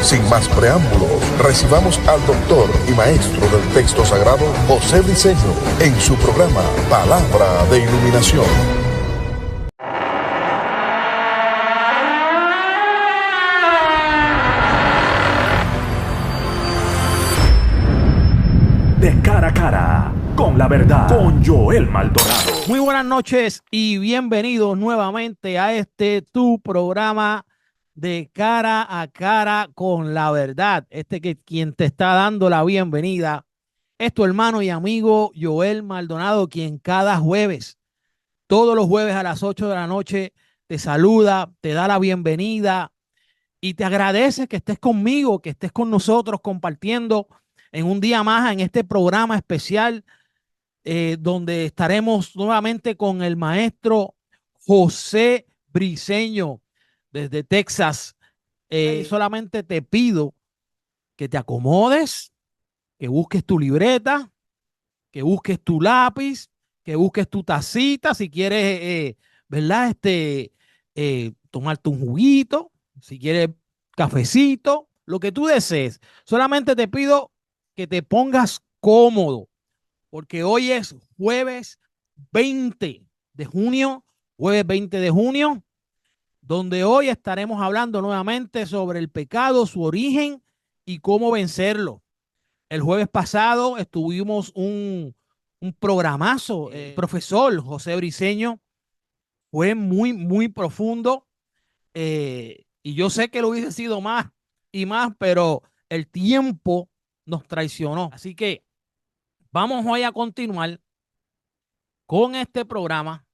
Sin más preámbulos, recibamos al doctor y maestro del texto sagrado, José Briceño, en su programa Palabra de Iluminación. De cara a cara, con la verdad, con Joel Maldonado. Muy buenas noches y bienvenidos nuevamente a tu programa De cara a cara con la verdad. Quien te está dando la bienvenida es tu hermano y amigo Joel Maldonado, quien cada jueves, todos los jueves a las 8 de la noche, te saluda, te da la bienvenida y te agradece que estés conmigo, que estés con nosotros compartiendo en un día más en este programa especial, donde estaremos nuevamente con el maestro José Briceño desde Texas. Solamente te pido que te acomodes, que busques tu libreta, que busques tu lápiz, que busques tu tacita, si quieres, ¿verdad? Tomarte un juguito, si quieres cafecito, lo que tú desees. Solamente te pido que te pongas cómodo, porque hoy es jueves 20 de junio, donde hoy estaremos hablando nuevamente sobre el pecado, su origen y cómo vencerlo. El jueves pasado estuvimos un programazo. El profesor José Briceño fue muy profundo, y yo sé que lo hubiese sido más y más, pero el tiempo nos traicionó. Así que vamos hoy a continuar con este programa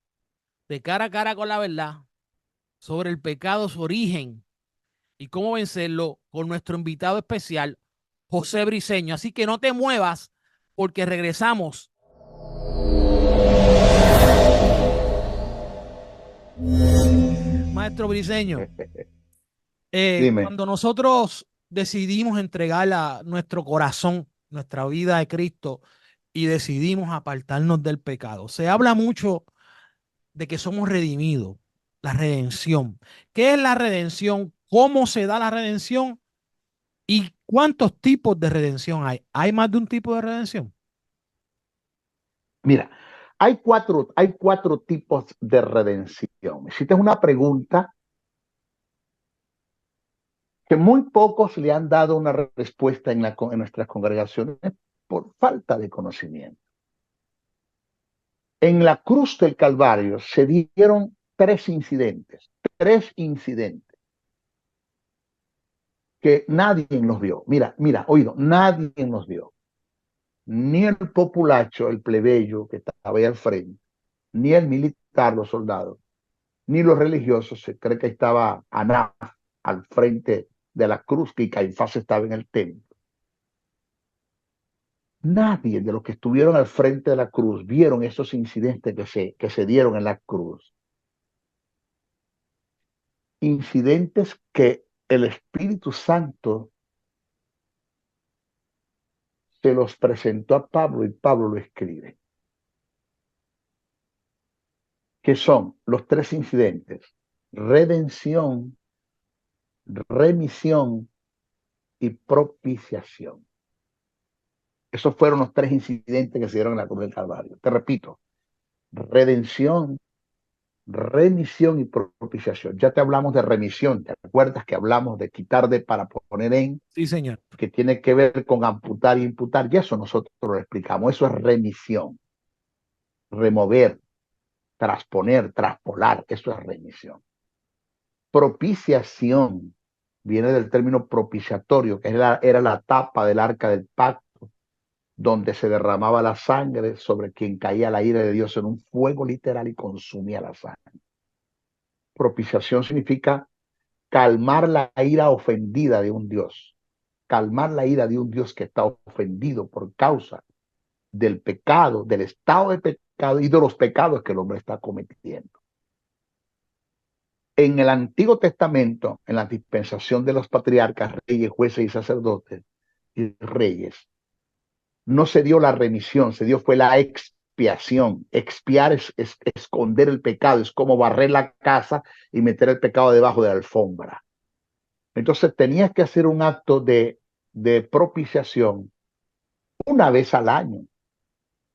de cara a cara con la verdad sobre el pecado, su origen y cómo vencerlo, con nuestro invitado especial, José Briceño. Así que no te muevas, porque regresamos. Maestro Briceño, cuando nosotros decidimos entregar nuestro corazón, nuestra vida a Cristo, y decidimos apartarnos del pecado, se habla mucho de que somos redimidos, la redención. ¿Qué es la redención? ¿Cómo se da la redención? ¿Y cuántos tipos de redención hay? ¿Hay más de un tipo de redención? Mira, hay cuatro tipos de redención. Hiciste una pregunta que muy pocos le han dado una respuesta en nuestras congregaciones por falta de conocimiento. En la cruz del Calvario se dieron tres incidentes que nadie los vio. Mira, oído, nadie los vio. Ni el populacho, el plebeyo que estaba ahí al frente, ni el militar, los soldados, ni los religiosos. Se cree que estaba Anás al frente de la cruz, que Caifás estaba en el templo. Nadie de los que estuvieron al frente de la cruz vieron esos incidentes que se dieron en la cruz. Incidentes que el Espíritu Santo se los presentó a Pablo y Pablo lo escribe. Que son los tres incidentes: redención, remisión y propiciación. Esos fueron los tres incidentes que se dieron en la cruz del Calvario. Te repito: redención, remisión y propiciación. Ya te hablamos de remisión. ¿Te acuerdas que hablamos de quitar de para poner en? Sí, señor. Que tiene que ver con amputar y imputar. Y eso nosotros lo explicamos. Eso es remisión. Remover, transponer, traspolar. Eso es remisión. Propiciación viene del término propiciatorio, que era la tapa del arca del pacto, donde se derramaba la sangre sobre quien caía la ira de Dios en un fuego literal y consumía la sangre. Propiciación significa calmar la ira ofendida de un Dios, calmar la ira de un Dios que está ofendido por causa del pecado, del estado de pecado y de los pecados que el hombre está cometiendo. En el Antiguo Testamento, en la dispensación de los patriarcas, reyes, jueces y sacerdotes y reyes, no se dio la remisión, fue la expiación. Expiar es esconder el pecado, es como barrer la casa y meter el pecado debajo de la alfombra. Entonces tenías que hacer un acto de propiciación una vez al año.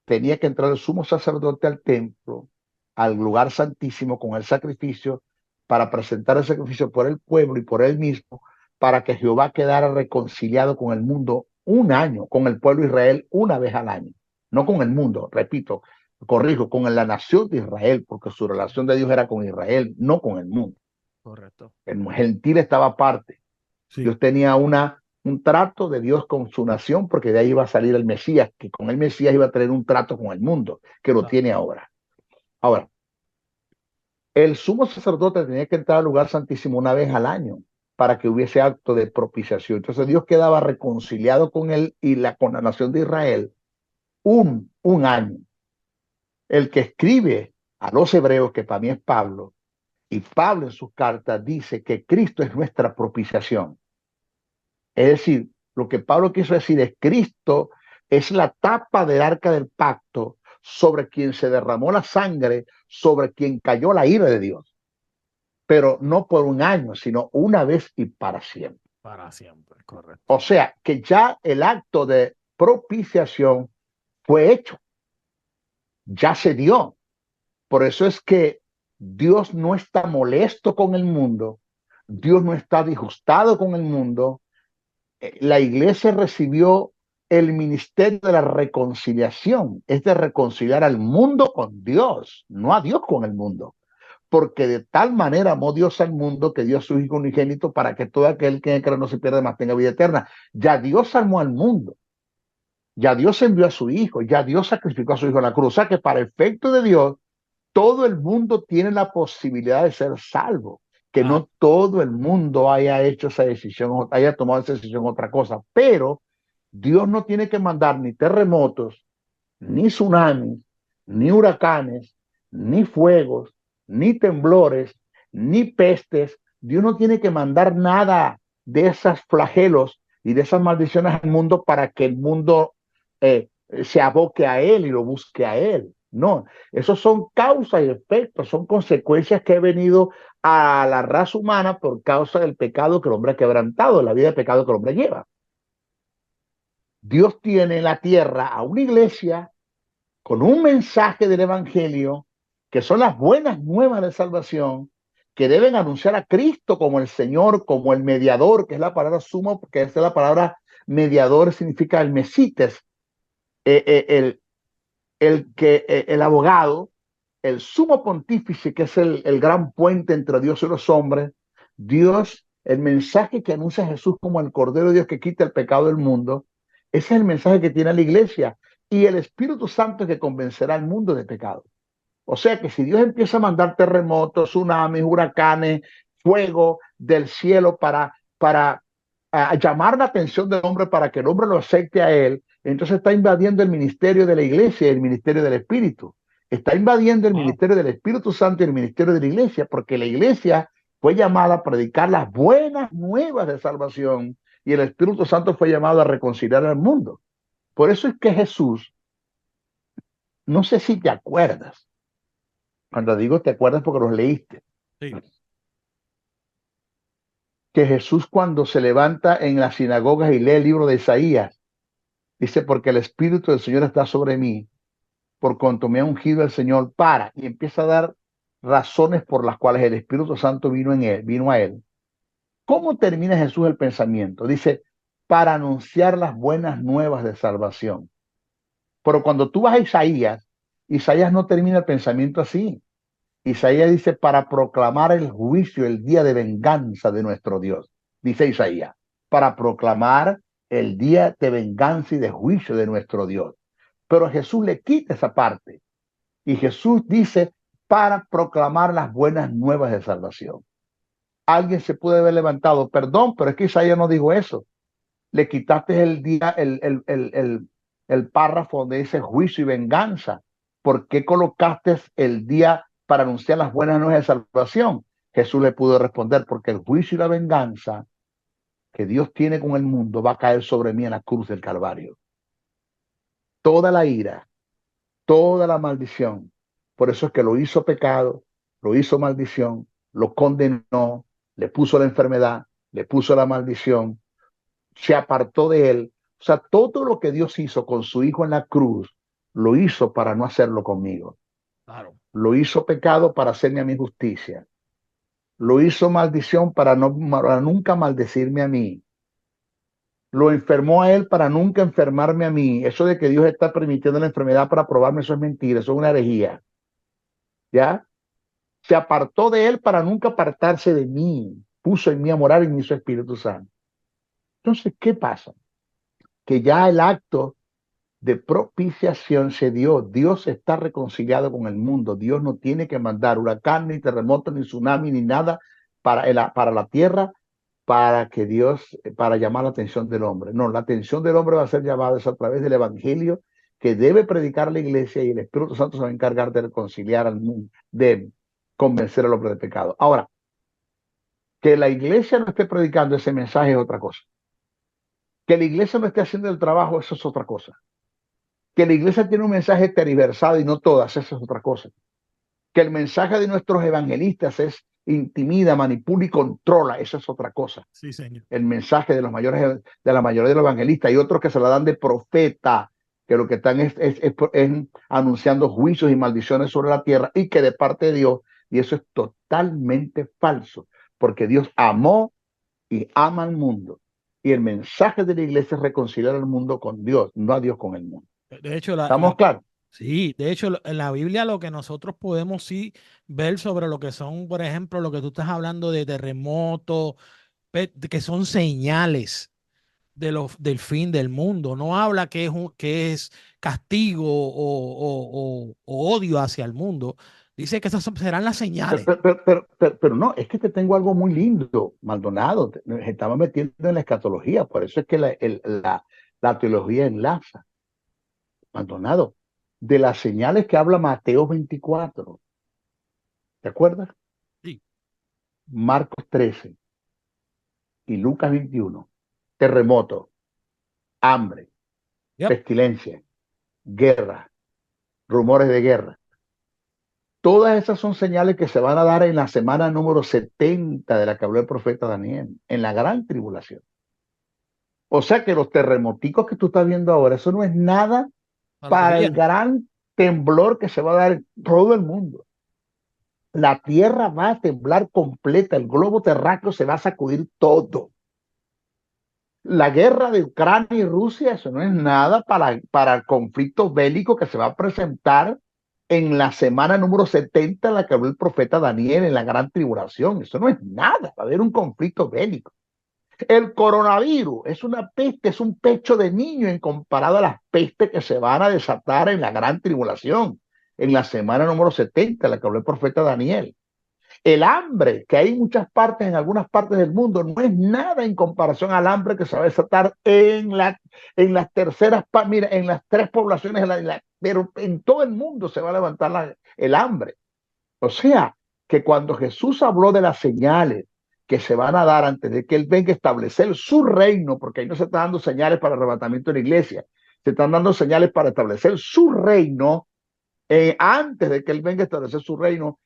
Tenía que entrar el sumo sacerdote al templo, al lugar santísimo con el sacrificio, para presentar el sacrificio por el pueblo y por él mismo, para que Jehová quedara reconciliado con el mundo un año, con el pueblo de Israel una vez al año. No con el mundo, repito, corrijo, con la nación de Israel, porque su relación de Dios era con Israel, no con el mundo. Correcto. El gentil estaba aparte. Sí. Dios tenía un trato de Dios con su nación, porque de ahí iba a salir el Mesías, que con el Mesías iba a tener un trato con el mundo, que lo tiene ahora. Ahora, el sumo sacerdote tenía que entrar al lugar santísimo una vez al año para que hubiese acto de propiciación. Entonces Dios quedaba reconciliado con él y con la nación de Israel un año. El que escribe a los hebreos, que para mí es Pablo, y Pablo en sus cartas dice que Cristo es nuestra propiciación. Es decir, lo que Pablo quiso decir es: Cristo es la tapa del arca del pacto sobre quien se derramó la sangre, sobre quien cayó la ira de Dios. Pero no por un año, sino una vez y para siempre. Para siempre, correcto. O sea, que ya el acto de propiciación fue hecho, ya se dio. Por eso es que Dios no está molesto con el mundo, Dios no está disgustado con el mundo. La iglesia recibió el ministerio de la reconciliación, es de reconciliar al mundo con Dios, no a Dios con el mundo. Porque de tal manera amó Dios al mundo que dio a su Hijo unigénito para que todo aquel que en él cree no se pierda, mas tenga vida eterna. Ya Dios amó al mundo, ya Dios envió a su Hijo, ya Dios sacrificó a su Hijo en la cruz. O sea que para efecto de Dios, todo el mundo tiene la posibilidad de ser salvo. Que no todo el mundo haya hecho esa decisión, haya tomado esa decisión, otra cosa. Pero Dios no tiene que mandar ni terremotos, ni tsunamis, ni huracanes, ni fuegos, ni temblores, ni pestes. Dios no tiene que mandar nada de esos flagelos y de esas maldiciones al mundo para que el mundo se aboque a él y lo busque a él. No, esos son causas y efectos, son consecuencias que ha venido a la raza humana por causa del pecado que el hombre ha quebrantado, la vida de pecado que el hombre lleva. Dios tiene en la tierra a una iglesia con un mensaje del evangelio, que son las buenas nuevas de salvación, que deben anunciar a Cristo como el Señor, como el mediador, que es la palabra sumo, porque esa es la palabra mediador, significa el mesites, el abogado, el sumo pontífice, que es el gran puente entre Dios y los hombres. Dios, el mensaje que anuncia a Jesús como el Cordero de Dios que quita el pecado del mundo, ese es el mensaje que tiene la iglesia, y el Espíritu Santo que convencerá al mundo de pecado. O sea que si Dios empieza a mandar terremotos, tsunamis, huracanes, fuego del cielo para llamar la atención del hombre, para que el hombre lo acepte a él, entonces está invadiendo el ministerio de la iglesia y el ministerio del Espíritu. Está invadiendo el ministerio del Espíritu Santo y el ministerio de la iglesia, porque la iglesia fue llamada a predicar las buenas nuevas de salvación y el Espíritu Santo fue llamado a reconciliar al mundo. Por eso es que Jesús, no sé si te acuerdas, cuando digo te acuerdas porque los leíste, Sí. que Jesús, cuando se levanta en las sinagogas y lee el libro de Isaías, dice: porque el Espíritu del Señor está sobre mí, por cuanto me ha ungido el Señor para, y empieza a dar razones por las cuales el Espíritu Santo vino a él. ¿Cómo termina Jesús el pensamiento? Dice: para anunciar las buenas nuevas de salvación. Pero cuando tú vas a Isaías no termina el pensamiento así. Isaías dice: para proclamar el juicio, el día de venganza de nuestro Dios. Dice Isaías: para proclamar el día de venganza y de juicio de nuestro Dios. Pero Jesús le quita esa parte. Y Jesús dice: para proclamar las buenas nuevas de salvación. Alguien se puede haber levantado: perdón, pero es que Isaías no dijo eso. Le quitaste el día, el párrafo donde dice juicio y venganza. ¿Por qué colocaste el día para anunciar las buenas nuevas de salvación? Jesús le pudo responder: porque el juicio y la venganza que Dios tiene con el mundo va a caer sobre mí en la cruz del Calvario. Toda la ira, toda la maldición. Por eso es que lo hizo pecado, lo hizo maldición, lo condenó, le puso la enfermedad, le puso la maldición, se apartó de él. O sea, todo lo que Dios hizo con su hijo en la cruz, lo hizo para no hacerlo conmigo. Claro. Lo hizo pecado para hacerme a mi justicia. Lo hizo maldición para nunca maldecirme a mí. Lo enfermó a él para nunca enfermarme a mí. Eso de que Dios está permitiendo la enfermedad para probarme, eso es mentira, eso es una herejía. ¿Ya? Se apartó de él para nunca apartarse de mí. Puso en mí a morar en mí su Espíritu Santo. Entonces, ¿qué pasa? Que ya el acto de propiciación se dio. Dios está reconciliado con el mundo. Dios no tiene que mandar huracán, ni terremoto, ni tsunami, ni nada para la tierra para llamar la atención del hombre. No, la atención del hombre va a ser llamada a través del evangelio que debe predicar la iglesia, y el Espíritu Santo se va a encargar de reconciliar al mundo, de convencer al hombre de pecado. Ahora, que la iglesia no esté predicando ese mensaje es otra cosa. Que la iglesia no esté haciendo el trabajo, eso es otra cosa. Que la iglesia tiene un mensaje tergiversado y no todas, eso es otra cosa. Que el mensaje de nuestros evangelistas es intimida, manipula y controla, eso es otra cosa. Sí, señor. El mensaje de la mayoría de los evangelistas, y otros que se la dan de profeta, que lo que están es anunciando juicios y maldiciones sobre la tierra, y que de parte de Dios, y eso es totalmente falso, porque Dios amó y ama al mundo, y el mensaje de la iglesia es reconciliar al mundo con Dios, no a Dios con el mundo. De hecho, ¿Estamos claros? sí, de hecho, en la Biblia lo que nosotros podemos sí ver sobre lo que son, por ejemplo, lo que tú estás hablando de terremotos, que son señales del fin del mundo. No habla que es castigo o odio hacia el mundo. Dice que esas serán las señales. Pero no, es que te tengo algo muy lindo, Maldonado. Nos estamos metiendo en la escatología, por eso es que la teología enlaza. Maldonado, de las señales que habla Mateo 24, ¿te acuerdas? Sí. Marcos 13 y Lucas 21. Terremoto, hambre, Yep. pestilencia, guerra, rumores de guerra. Todas esas son señales que se van a dar en la semana número 70 de la que habló el profeta Daniel, en la gran tribulación. O sea que los terremoticos que tú estás viendo ahora, eso no es nada para el gran temblor que se va a dar en todo el mundo. La tierra va a temblar completa, el globo terráqueo se va a sacudir todo. La guerra de Ucrania y Rusia, eso no es nada para el conflicto bélico que se va a presentar en la semana número 70 en la que habló el profeta Daniel, en la gran tribulación. Eso no es nada, va a haber un conflicto bélico. El coronavirus es una peste, es un pecho de niño en comparado a las pestes que se van a desatar en la gran tribulación, en la semana número 70 en la que habló el profeta Daniel. El hambre que hay en muchas partes, en algunas partes del mundo, no es nada en comparación al hambre que se va a desatar en las terceras, mira, en las tres poblaciones, pero en todo el mundo se va a levantar el hambre. O sea, que cuando Jesús habló de las señales que se van a dar antes de que Él venga a establecer su reino, porque ahí no se están dando señales para el arrebatamiento de la iglesia, se están dando señales para establecer su reino, antes de que Él venga a establecer su reino,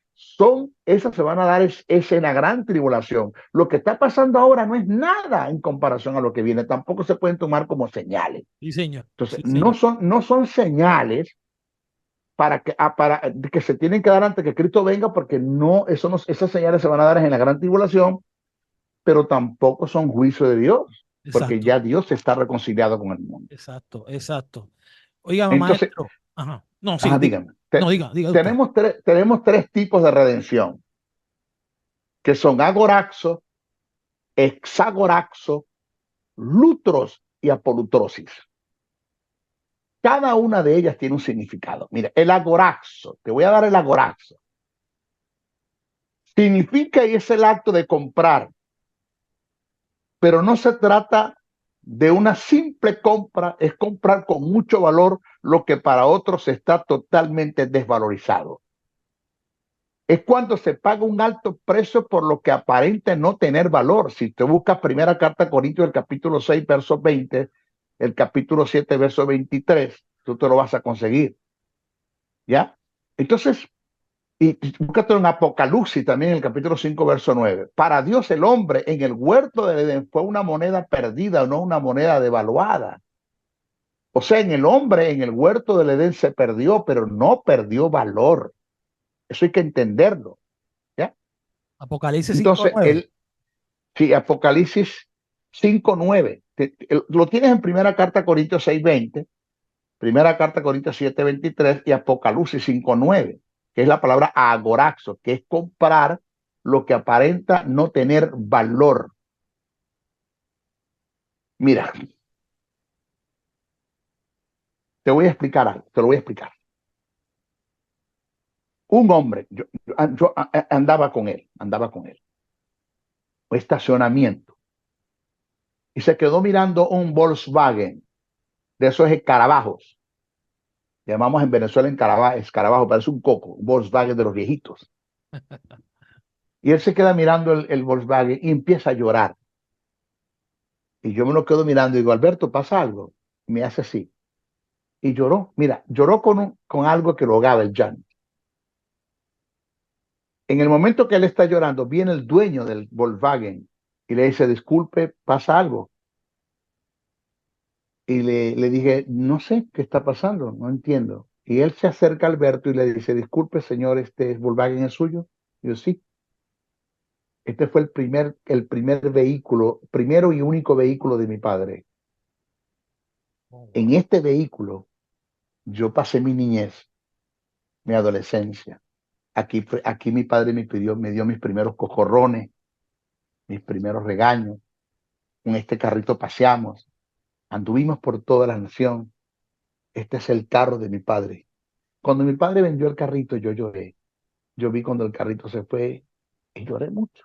esas se van a dar es en la gran tribulación. Lo que está pasando ahora no es nada en comparación a lo que viene, tampoco se pueden tomar como señales. Sí, señor. Entonces, Sí, señor. No son señales para que se tienen que dar antes que Cristo venga, porque esas señales se van a dar en la gran tribulación, pero tampoco son juicio de Dios, porque Exacto. ya Dios está reconciliado con el mundo. Exacto, exacto. Oiga, Entonces, maestro. Ajá. No, sí, dígame. diga usted. Tenemos tres tipos de redención, que son agoraxo, hexagoraxo, lutros y apolutrosis. Cada una de ellas tiene un significado. Mira, el agoraxo, te voy a dar el agoraxo. Significa, y es el acto de comprar, pero no se trata de una simple compra, es comprar con mucho valor lo que para otros está totalmente desvalorizado. Es cuando se paga un alto precio por lo que aparenta no tener valor. Si te buscas primera carta a Corintios, el capítulo 6, verso 20, el capítulo 7, verso 23, tú te lo vas a conseguir. ¿Ya? Entonces, Y búscate en Apocalipsis también, en el capítulo 5, verso 9. Para Dios el hombre en el huerto del Edén fue una moneda perdida, no una moneda devaluada. O sea, en el hombre en el huerto del Edén se perdió, pero no perdió valor. Eso hay que entenderlo. ¿Ya? Apocalipsis Entonces, 5:9. sí, Apocalipsis 5:9. Lo tienes en primera carta Corintios 6:20, primera carta Corintios 7:23 y Apocalipsis 5:9, que es la palabra agoraxo, que es comprar lo que aparenta no tener valor. Mira, te voy a explicar algo, te lo voy a explicar. Un hombre, yo andaba con él, un estacionamiento, y se quedó mirando un Volkswagen de esos escarabajos. Llamamos en Venezuela escarabajo, parece un coco, un Volkswagen de los viejitos. Y él se queda mirando el Volkswagen y empieza a llorar. Y yo me lo quedo mirando y digo, Alberto, ¿pasa algo? Y me hace así. Y lloró, mira, lloró con algo que lo ahogaba el llanto. En el momento que él está llorando, viene el dueño del Volkswagen y le dice, disculpe, ¿pasa algo? Y le dije, no sé qué está pasando, no entiendo. Y él se acerca a Alberto y le dice, disculpe, señor, ¿este Volkswagen es suyo? Y yo, sí. Este fue el primer vehículo, primero y único vehículo de mi padre. Oh, wow. En este vehículo yo pasé mi niñez, mi adolescencia. Aquí mi padre me dio mis primeros cojorrones, mis primeros regaños. En este carrito paseamos, anduvimos por toda la nación. Este es el carro de mi padre. Cuando mi padre vendió el carrito, yo lloré. Yo vi cuando el carrito se fue y lloré mucho.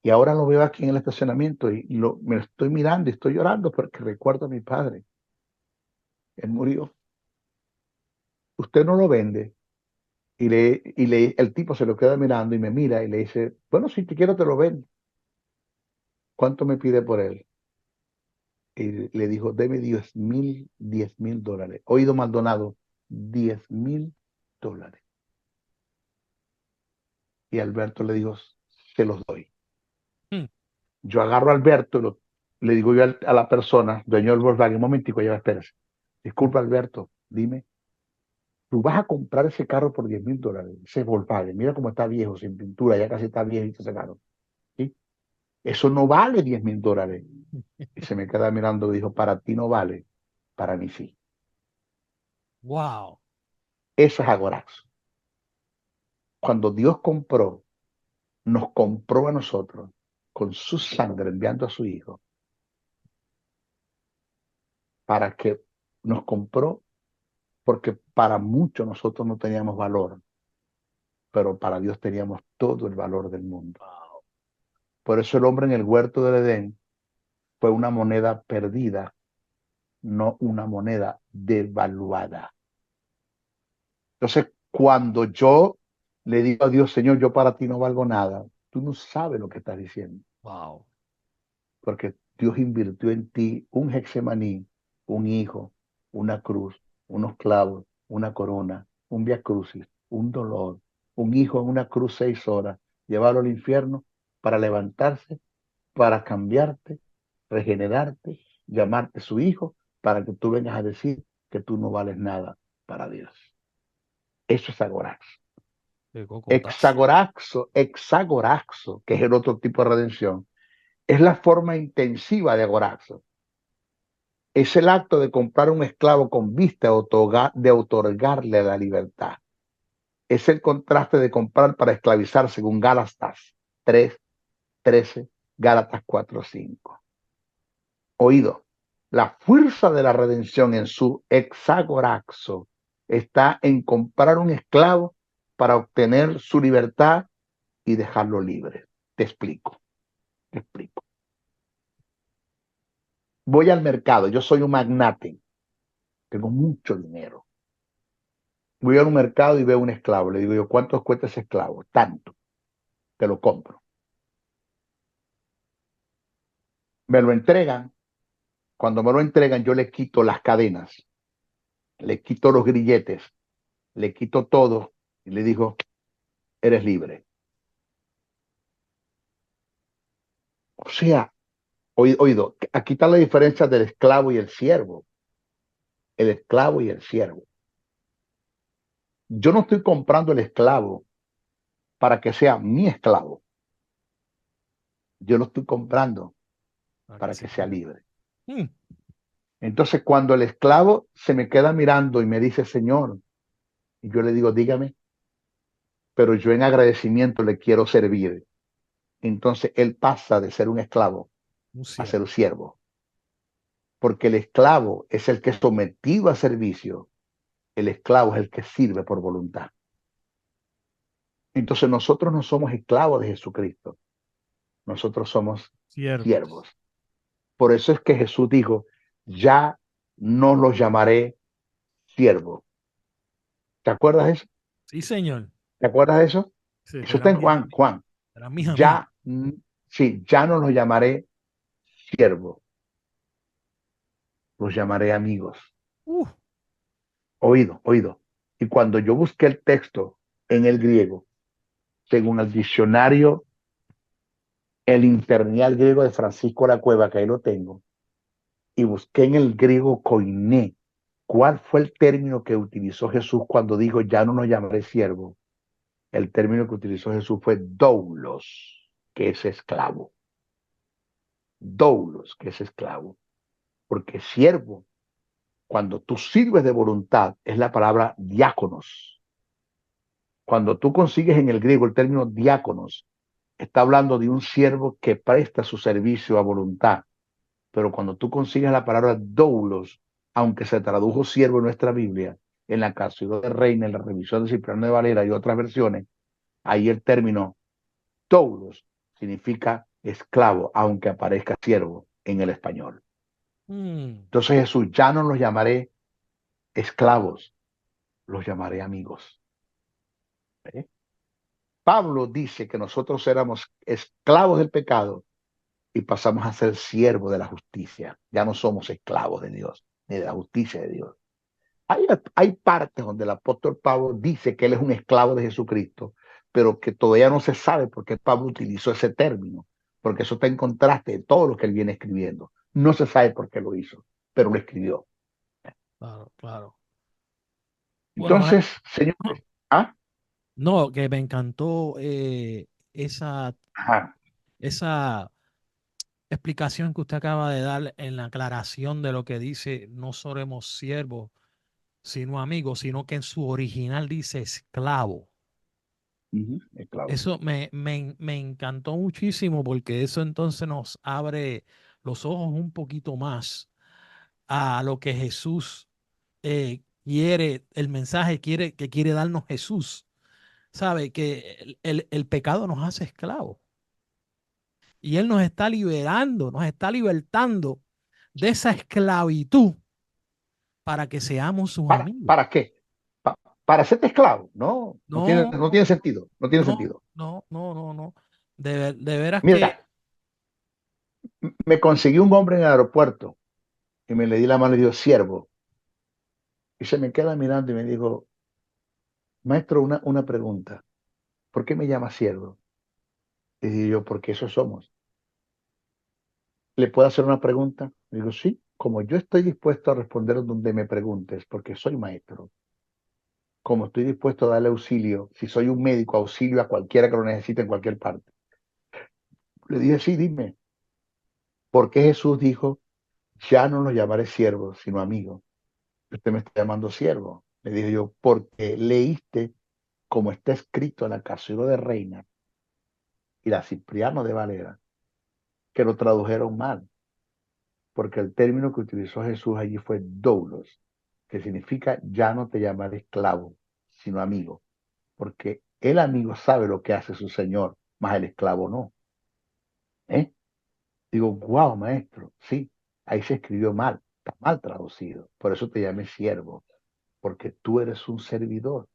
Y ahora lo veo aquí en el estacionamiento y me lo estoy mirando y estoy llorando porque recuerdo a mi padre. Él murió. Usted no lo vende. El tipo se lo queda mirando y me mira y le dice, bueno, si te quiero te lo vendo. ¿Cuánto me pide por él? Y le dijo, deme $10,000. Oído Maldonado, $10,000. Y Alberto le dijo, se los doy. Hmm. Yo agarro a Alberto le digo yo a la persona, dueño del Volkswagen, un momentico, ya espérese. Disculpa, Alberto, dime, tú vas a comprar ese carro por $10,000, ese Volkswagen, mira cómo está viejo, sin pintura, ya casi está viejito ese carro. ¿Sí? Eso no vale $10,000. Y se me queda mirando y dijo, para ti no vale, para mí sí. Wow. Eso es agorazo. Cuando Dios nos compró a nosotros con su sangre, enviando a su Hijo, para que nos compró, porque para muchos nosotros no teníamos valor, pero para Dios teníamos todo el valor del mundo. Por eso el hombre en el huerto del Edén fue una moneda perdida, no una moneda devaluada. Entonces, cuando yo le digo a Dios, Señor, yo para ti no valgo nada, tú no sabes lo que estás diciendo, Wow. porque Dios invirtió en ti un Getsemaní, un hijo, una cruz, unos clavos, una corona, un vía crucis, un dolor, un hijo en una cruz 6 horas, llevarlo al infierno para levantarse, para cambiarte, regenerarte, llamarte su hijo, para que tú vengas a decir que tú no vales nada para Dios. Eso es agorazo. Qué cocotazo. Hexagoraxo, que es el otro tipo de redención, es la forma intensiva de agorazo. Es el acto de comprar un esclavo con vista de otorgarle la libertad. Es el contraste de comprar para esclavizar según Gálatas 3:13, Gálatas 4:5. Oído, la fuerza de la redención en su hexagoraxo está en comprar un esclavo para obtener su libertad y dejarlo libre. Te explico. Voy al mercado, yo soy un magnate, tengo mucho dinero. Voy a un mercado y veo un esclavo, le digo yo, ¿cuánto cuesta ese esclavo? Tanto, te lo compro. Me lo entregan, cuando me lo entregan yo le quito las cadenas, le quito los grilletes, le quito todo y le dijo, eres libre. O sea, oído, aquí está la diferencia del esclavo y el siervo. El esclavo y el siervo. Yo no estoy comprando el esclavo para que sea mi esclavo. Yo lo estoy comprando Para que para sea que sea libre. libre. Mm. Entonces, cuando el esclavo se me queda mirando y me dice, Señor, y yo le digo, dígame, pero yo en agradecimiento le quiero servir. Entonces, él pasa de ser un esclavo Un a siervo. ser un siervo. Porque el esclavo es el que es sometido a servicio. El esclavo es el que sirve por voluntad. Entonces, nosotros no somos esclavos de Jesucristo. Nosotros somos Siervos. siervos. Por eso es que Jesús dijo, ya no los llamaré siervos. ¿Te acuerdas de eso? Sí, señor. ¿Te acuerdas de eso? Sí, Eso está en Juan. Juan, serán mis amigos. ya, sí, ya no los llamaré siervos, los llamaré amigos. Uh, Oído, oído. Y cuando yo busqué el texto en el griego, según el diccionario, el interlineal griego de Francisco de la Cueva, que ahí lo tengo, y busqué en el griego koiné, ¿cuál fue el término que utilizó Jesús cuando dijo, ya no nos llamaré siervos? El término que utilizó Jesús fue doulos, que es esclavo. Doulos, que es esclavo. Porque siervo, cuando tú sirves de voluntad, es la palabra diáconos. Cuando tú consigues en el griego el término diáconos, está hablando de un siervo que presta su servicio a voluntad. Pero cuando tú consigues la palabra doulos, aunque se tradujo siervo en nuestra Biblia, en la Cápsula de Reina, en la revisión de Cipriano de Valera y otras versiones, ahí el término doulos significa esclavo, aunque aparezca siervo en el español. mm. Entonces Jesús, ya no los llamaré esclavos, los llamaré amigos. ¿Eh? Pablo dice que nosotros éramos esclavos del pecado y pasamos a ser siervos de la justicia. Ya no somos esclavos de Dios, ni de la justicia de Dios. Hay partes donde el apóstol Pablo dice que él es un esclavo de Jesucristo, pero que todavía no se sabe por qué Pablo utilizó ese término, porque eso está en contraste de todo lo que él viene escribiendo. No se sabe por qué lo hizo, pero lo escribió. Claro, claro. Bueno, Entonces, señores, ¿ah? no, que me encantó esa, Ajá. esa explicación que usted acaba de dar en la aclaración de lo que dice, no seremos siervos, sino amigos, sino que en su original dice esclavo. Esclavo. Eso me encantó muchísimo porque eso entonces nos abre los ojos un poquito más a lo que Jesús quiere, el mensaje que quiere darnos Jesús. Sabe que el pecado nos hace esclavos y Él nos está liberando, nos está libertando de esa esclavitud para que seamos sus amigos. ¿Para qué? Para hacerte esclavo. No, No, no tiene sentido. No tiene no, sentido. no. De veras Mira, que me conseguí un hombre en el aeropuerto y me le di la mano y dijo, siervo. Y se me queda mirando y me dijo, maestro, una pregunta. ¿Por qué me llama siervo? Y digo yo, porque eso somos. ¿Le puedo hacer una pregunta? Digo, sí, como yo estoy dispuesto a responder donde me preguntes, porque soy maestro, como estoy dispuesto a darle auxilio, si soy un médico, auxilio a cualquiera que lo necesite en cualquier parte. Le dije, sí, dime, ¿por qué Jesús dijo, ya no los llamaré siervos, sino amigos? Usted me está llamando siervo. Le dije yo, porque leíste como está escrito en la Cápsula de Reina y la Cipriano de Valera, que lo tradujeron mal, porque el término que utilizó Jesús allí fue doulos, que significa ya no te llamaré esclavo, sino amigo, porque el amigo sabe lo que hace su señor, más el esclavo no. ¿Eh? Digo, wow, maestro, sí, ahí se escribió mal, está mal traducido, por eso te llamé siervo, porque tú eres un servidor.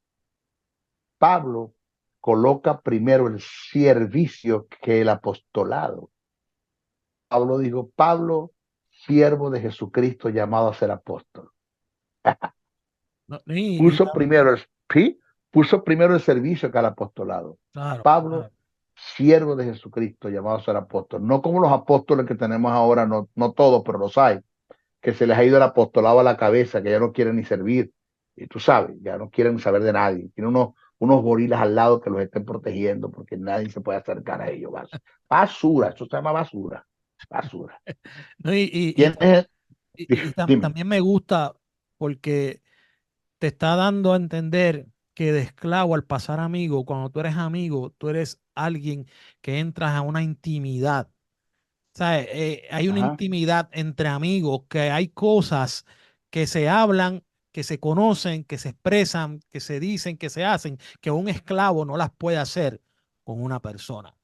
Pablo coloca primero el servicio que el apostolado. Pablo dijo, Pablo, siervo de Jesucristo llamado a ser apóstol. no, Puso primero el, ¿sí? Puso primero el servicio que al apostolado. Claro, Pablo, claro. siervo de Jesucristo, llamado a ser apóstol. No como los apóstoles que tenemos ahora, no, no todos, pero los hay, que se les ha ido el apostolado a la cabeza, que ya no quieren ni servir. Y tú sabes, ya no quieren saber de nadie. Tienen unos gorilas al lado que los estén protegiendo porque nadie se puede acercar a ellos. Basura, eso se llama basura. Basura. No, ¿Quién es? Dime. también me gusta porque te está dando a entender que de esclavo al pasar amigo, cuando tú eres amigo, tú eres alguien que entras a una intimidad. ¿Sabes? Hay una Ajá. intimidad entre amigos, que hay cosas que se hablan, que se conocen, que se expresan, que se dicen, que se hacen, que un esclavo no las puede hacer con una persona.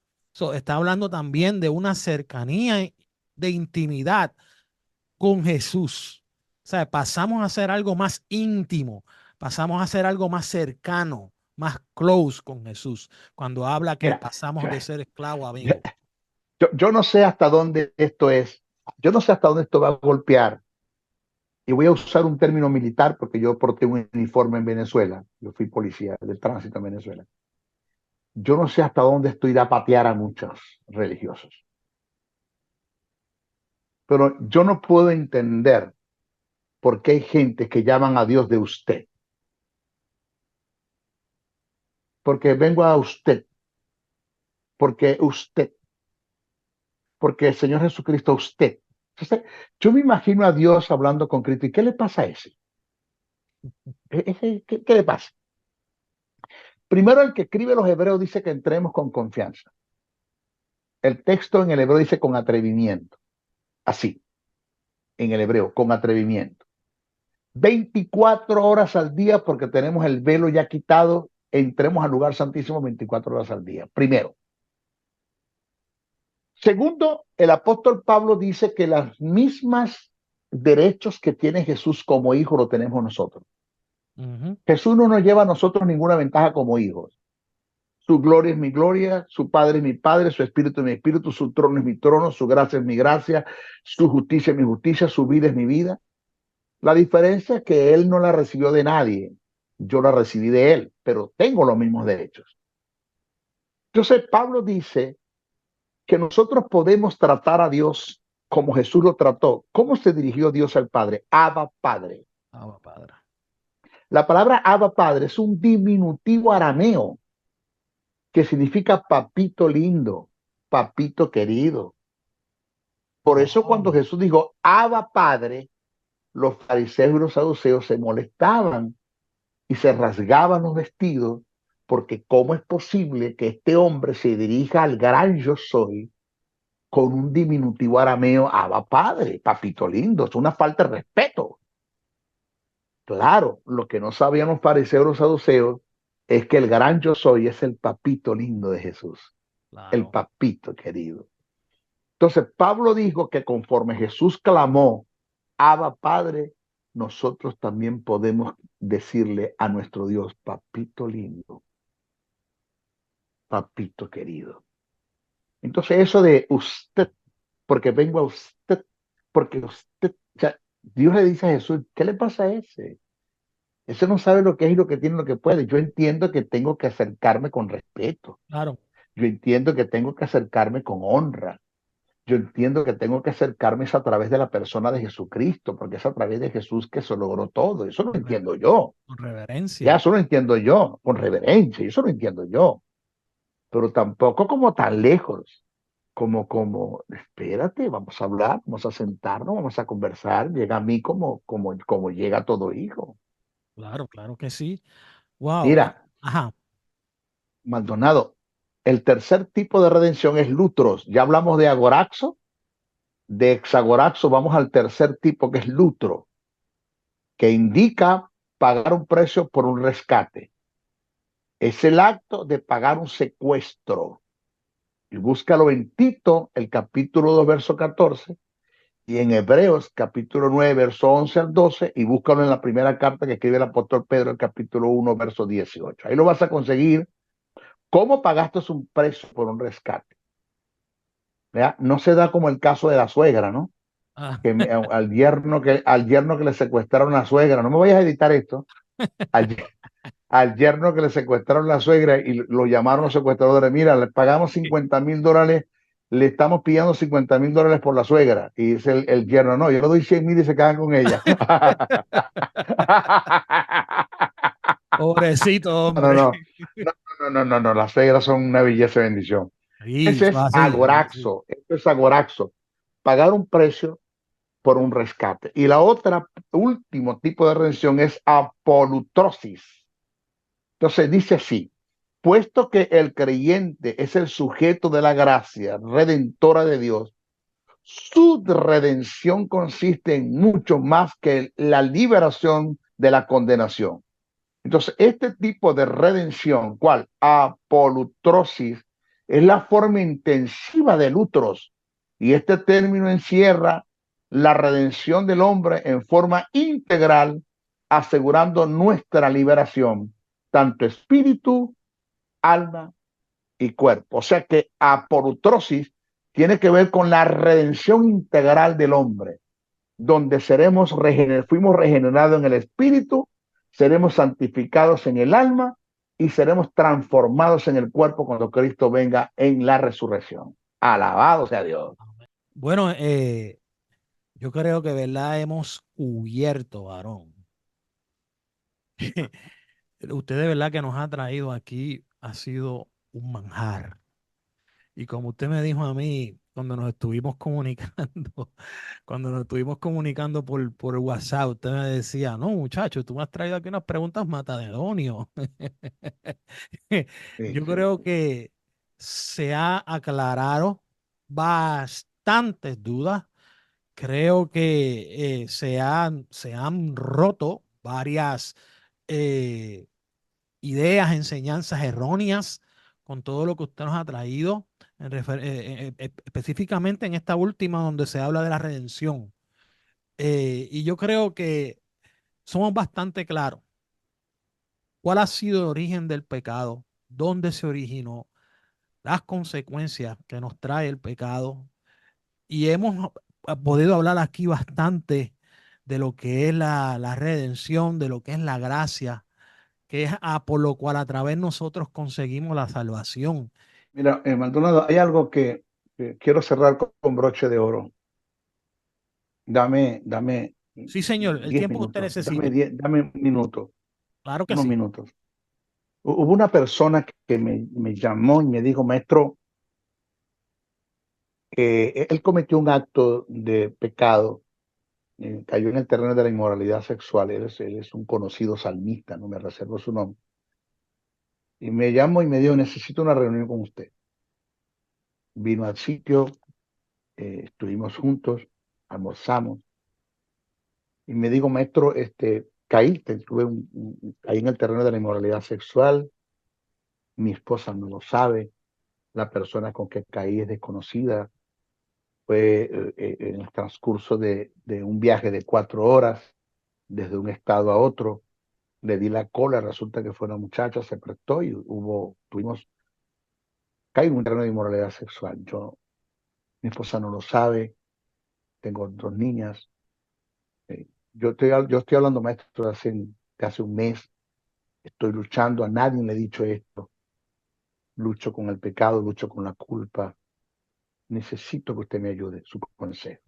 Está hablando también de una cercanía de intimidad con Jesús. O sea, pasamos a hacer algo más íntimo, pasamos a hacer algo más cercano, más close con Jesús, cuando habla que Mira, pasamos yo, de ser esclavo a amigo. yo no sé hasta dónde esto es, yo no sé hasta dónde esto va a golpear. Y voy a usar un término militar porque yo porté un uniforme en Venezuela. Yo fui policía de tránsito en Venezuela. Yo no sé hasta dónde esto irá a patear a muchos religiosos. Pero yo no puedo entender por qué hay gente que llaman a Dios de usted. Porque vengo a usted. Porque usted. Porque el Señor Jesucristo a usted. Entonces, yo me imagino a Dios hablando con Cristo. ¿Y qué le pasa a ese? ¿Qué le pasa? Primero, el que escribe los hebreos dice que entremos con confianza. El texto en el hebreo dice con atrevimiento. Así, en el hebreo, con atrevimiento. 24 horas al día porque tenemos el velo ya quitado. Entremos al lugar santísimo 24 horas al día. Primero. Segundo, el apóstol Pablo dice que las mismas derechos que tiene Jesús como hijo lo tenemos nosotros. Jesús no nos lleva a nosotros ninguna ventaja como hijos. Su gloria es mi gloria, su Padre es mi Padre, su Espíritu es mi Espíritu, su trono es mi trono, su gracia es mi gracia, su justicia es mi justicia, su vida es mi vida. La diferencia es que Él no la recibió de nadie, yo la recibí de Él, pero tengo los mismos derechos. Entonces Pablo dice que nosotros podemos tratar a Dios como Jesús lo trató. ¿Cómo se dirigió Dios al Padre? Abba Padre. Abba, Padre. La palabra Abba Padre es un diminutivo arameo que significa papito lindo, papito querido. Por eso cuando Wow. Jesús dijo Abba Padre, los fariseos y los saduceos se molestaban y se rasgaban los vestidos porque cómo es posible que este hombre se dirija al gran yo soy con un diminutivo arameo, Abba Padre, papito lindo, es una falta de respeto. Claro, lo que no sabían los fariseos y los saduceos es que el gran yo soy es el papito lindo de Jesús, el Claro. papito querido. Entonces Pablo dijo que conforme Jesús clamó, Abba Padre, nosotros también podemos decirle a nuestro Dios, papito lindo, papito querido. Entonces eso de usted, porque vengo a usted, porque usted, o sea, Dios le dice a Jesús, ¿qué le pasa a ese? Ese no sabe lo que es y lo que tiene, lo que puede. Yo entiendo que tengo que acercarme con respeto. Claro. Yo entiendo que tengo que acercarme con honra. Yo entiendo que tengo que acercarme es a través de la persona de Jesucristo, porque es a través de Jesús que se logró todo. Eso lo Con, re- entiendo yo. con Ya, reverencia. eso lo entiendo yo, con reverencia. Eso lo entiendo yo. Pero tampoco como tan lejos. Como, espérate, vamos a hablar, vamos a sentarnos, vamos a conversar. Llega a mí como llega todo hijo. Claro, claro que sí. Wow. Mira, Ajá. Maldonado, el tercer tipo de redención es lutros. Ya hablamos de agoraxo, de hexagoraxo, vamos al tercer tipo que es lutro, que indica pagar un precio por un rescate. Es el acto de pagar un secuestro. Y búscalo en Tito, el capítulo 2, verso 14, y en Hebreos, capítulo 9, verso 11 al 12, y búscalo en la primera carta que escribe el apóstol Pedro, el capítulo 1, verso 18. Ahí lo vas a conseguir. ¿Cómo pagaste un precio por un rescate? ¿Verdad? No se da como el caso de la suegra, ¿no? Ah, Al yerno que le secuestraron a la suegra, no me vayas a editar esto, al, al yerno que le secuestraron la suegra y lo llamaron los secuestradores. Mira, le pagamos $50,000, le estamos pidiendo $50,000 por la suegra. Y dice el yerno, no, yo le doy 100,000 y se quedan con ella. Pobrecito No, hombre. no, no, no, no, no, no, las suegras son una belleza y bendición. Sí, Ese eso es así, eso así. agoraxo, esto es agoraxo, pagar un precio por un rescate. Y la otra, último tipo de redención es apolutrosis. Entonces dice así, puesto que el creyente es el sujeto de la gracia redentora de Dios, su redención consiste en mucho más que la liberación de la condenación. Entonces, este tipo de redención, ¿cuál? Apolutrosis, es la forma intensiva del utros. Y este término encierra la redención del hombre en forma integral, asegurando nuestra liberación, tanto espíritu, alma y cuerpo. O sea que apolutrosis tiene que ver con la redención integral del hombre, donde fuimos regenerados en el espíritu, seremos santificados en el alma y seremos transformados en el cuerpo cuando Cristo venga en la resurrección. Alabado sea Dios. Bueno, yo creo que, ¿verdad? Hemos cubierto, varón. Usted de verdad que nos ha traído aquí ha sido un manjar. Y como usted me dijo a mí cuando nos estuvimos comunicando, cuando nos estuvimos comunicando por WhatsApp, usted me decía, no, muchacho, tú me has traído aquí unas preguntas matadedonio. Sí, Yo sí. creo que se ha aclarado bastantes dudas. Creo que se han roto varias eh, ideas, enseñanzas erróneas con todo lo que usted nos ha traído, específicamente en esta última donde se habla de la redención. Y yo creo que somos bastante claros. ¿Cuál ha sido el origen del pecado? ¿Dónde se originó? Las consecuencias que nos trae el pecado. Y hemos podido hablar aquí bastante de lo que es la redención, de lo que es la gracia, que es por lo cual a través de nosotros conseguimos la salvación. Mira, Maldonado, hay algo que quiero cerrar con broche de oro. Dame Sí, señor, el 10 tiempo que usted minutos, necesite. dame un minuto, Claro que unos sí. minutos. Hubo una persona que me llamó y me dijo, maestro, él cometió un acto de pecado, cayó en el terreno de la inmoralidad sexual. Él es un conocido salmista, no me reservo su nombre. Y me llamó y me dijo, necesito una reunión con usted. Vino al sitio, estuvimos juntos, almorzamos, y me dijo, maestro, caí en el terreno de la inmoralidad sexual, mi esposa no lo sabe, la persona con que caí es desconocida, fue en el transcurso de un viaje de 4 horas, desde un estado a otro, le di la cola, resulta que fue una muchacha, se prestó y caí en un terreno de inmoralidad sexual. Mi esposa no lo sabe, tengo 2 niñas. Yo estoy hablando, maestro, de hace un mes, estoy luchando, a nadie le he dicho esto, lucho con el pecado, lucho con la culpa, necesito que usted me ayude, su consejo.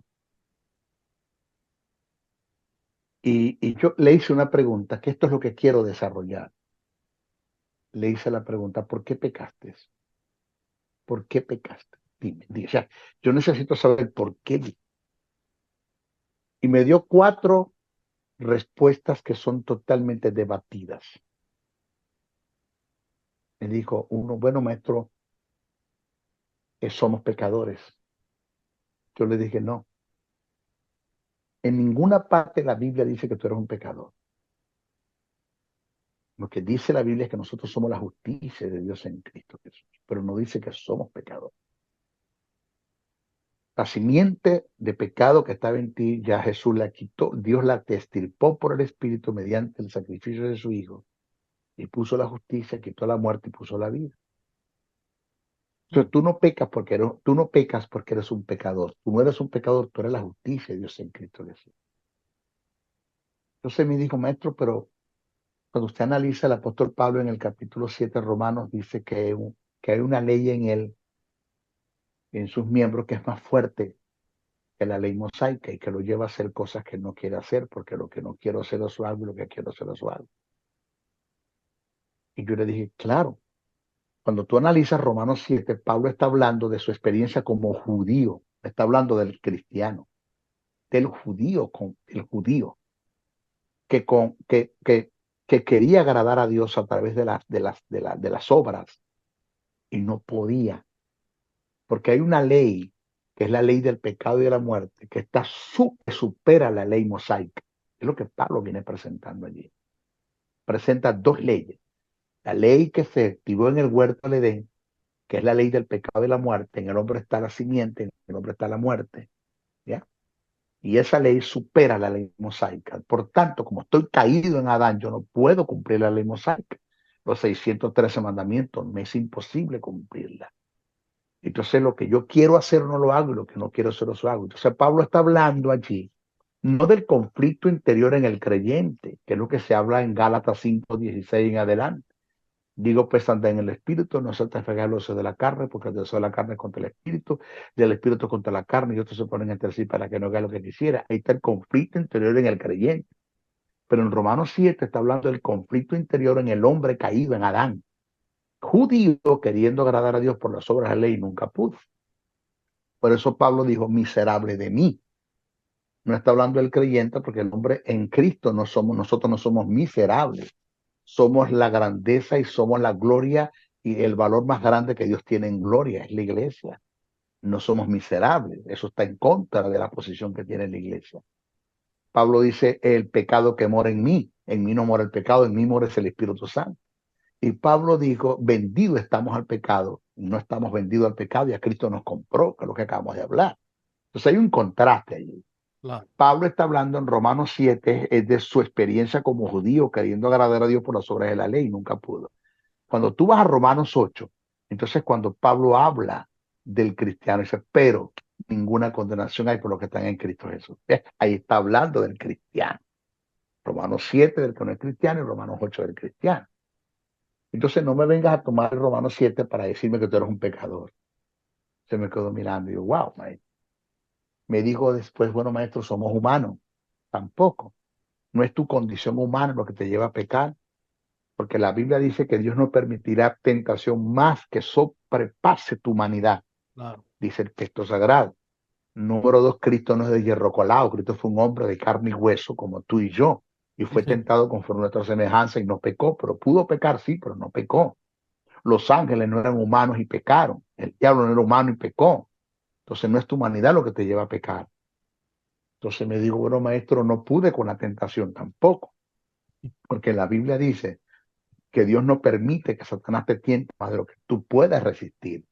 Y yo le hice una pregunta, que esto es lo que quiero desarrollar. Le hice la pregunta, ¿por qué pecaste? ¿Por qué pecaste? Dime, o sea, yo necesito saber por qué. Y me dio 4 respuestas que son totalmente debatidas. Me dijo uno, bueno, maestro, somos pecadores. Yo le dije, no, en ninguna parte de la Biblia dice que tú eres un pecador. Lo que dice la Biblia es que nosotros somos la justicia de Dios en Cristo Jesús, pero no dice que somos pecadores. La simiente de pecado que estaba en ti, ya Jesús la quitó, Dios la extirpó por el Espíritu mediante el sacrificio de su Hijo, y puso la justicia, quitó la muerte y puso la vida. Entonces tú no pecas porque eres un pecador. Tú no eres un pecador, tú eres la justicia de Dios en Cristo Jesús. Entonces me dijo, maestro, pero Cuando usted analiza el apóstol Pablo en el capítulo 7 de Romanos, dice que hay una ley en él, en sus miembros, que es más fuerte que la ley mosaica y que lo lleva a hacer cosas que no quiere hacer, porque lo que no quiero hacer es algo y lo que quiero hacer es algo. Y yo le dije, claro, cuando tú analizas Romanos 7, Pablo está hablando de su experiencia como judío, está hablando del cristiano, del judío, el judío, que, con, que quería agradar a Dios a través de las obras y no podía, porque hay una ley, que es la ley del pecado y de la muerte, que supera la ley mosaica. Es lo que Pablo viene presentando allí. Presenta dos leyes. La ley que se activó en el huerto del Edén, que es la ley del pecado y la muerte. En el hombre está la simiente, en el hombre está la muerte. ¿Ya? Y esa ley supera la ley mosaica. Por tanto, como estoy caído en Adán, yo no puedo cumplir la ley mosaica. Los 613 mandamientos, me es imposible cumplirla. Entonces lo que yo quiero hacer no lo hago y lo que no quiero hacer lo hago. Entonces Pablo está hablando allí no del conflicto interior en el creyente, que es lo que se habla en Gálatas 5:16 en adelante. Digo, pues anda en el espíritu, no satisfaga los deseos de la carne, porque el deseo de la carne es contra el espíritu, del espíritu contra la carne, y otros se ponen entre sí para que no haga lo que quisiera. Ahí está el conflicto interior en el creyente. Pero en Romanos 7 está hablando del conflicto interior en el hombre caído, en Adán. Judío queriendo agradar a Dios por las obras de la ley nunca pudo. Por eso Pablo dijo, miserable de mí. No está hablando del creyente, porque el hombre en Cristo nosotros no somos miserables. Somos la grandeza y somos la gloria y el valor más grande que Dios tiene en gloria, es la iglesia. No somos miserables. Eso está en contra de la posición que tiene la iglesia. Pablo dice, el pecado que mora en mí no mora el pecado, en mí mora el Espíritu Santo. Y Pablo dijo, vendidos estamos al pecado. No estamos vendidos al pecado y a Cristo nos compró, que es lo que acabamos de hablar. Entonces hay un contraste allí. Claro. Pablo está hablando en Romanos 7 es de su experiencia como judío, queriendo agradar a Dios por las obras de la ley, nunca pudo. Cuando tú vas a Romanos 8, entonces cuando Pablo habla del cristiano, dice, pero ninguna condenación hay por los que están en Cristo Jesús. Ahí está hablando del cristiano. Romanos 7 del que no es cristiano y Romanos 8 del cristiano. Entonces no me vengas a tomar el Romanos 7 para decirme que tú eres un pecador. Se me quedó mirando y yo, wow, maestro. Me dijo después, bueno, maestro, somos humanos. Tampoco. No es tu condición humana lo que te lleva a pecar, porque la Biblia dice que Dios no permitirá tentación más que sobrepase tu humanidad. Claro. Dice el texto sagrado. Número 2, Cristo no es de hierro colado. Cristo fue un hombre de carne y hueso como tú y yo. Y fue tentado conforme a nuestra semejanza y no pecó, pero pudo pecar, sí, pero no pecó. Los ángeles no eran humanos y pecaron. El diablo no era humano y pecó. Entonces no es tu humanidad lo que te lleva a pecar. Entonces me digo, bueno, maestro, no pude con la tentación tampoco. Porque la Biblia dice que Dios no permite que Satanás te tiente más de lo que tú puedas resistir.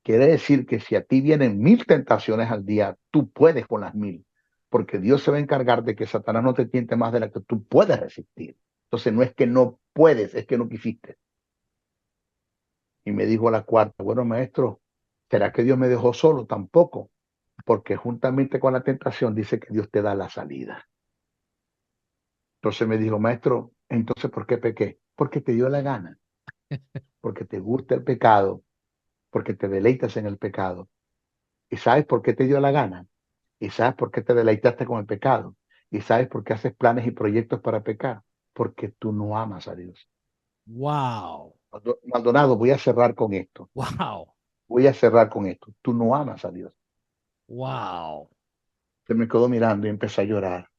Quiere decir que si a ti vienen 1000 tentaciones al día, tú puedes con las 1000. Porque Dios se va a encargar de que Satanás no te tiente más de la que tú puedes resistir. Entonces no es que no puedes, es que no quisiste. Y me dijo a la cuarta, bueno, maestro, ¿será que Dios me dejó solo? Tampoco, porque juntamente con la tentación dice que Dios te da la salida. Entonces me dijo, maestro, entonces ¿por qué pequé? Porque te dio la gana, porque te gusta el pecado, porque te deleitas en el pecado. ¿Y sabes por qué te dio la gana? ¿Y sabes por qué te deleitaste con el pecado? ¿Y sabes por qué haces planes y proyectos para pecar? Porque tú no amas a Dios. Wow. Maldonado, voy a cerrar con esto. Wow. Voy a cerrar con esto. Tú no amas a Dios. Wow. Se me quedó mirando y empecé a llorar.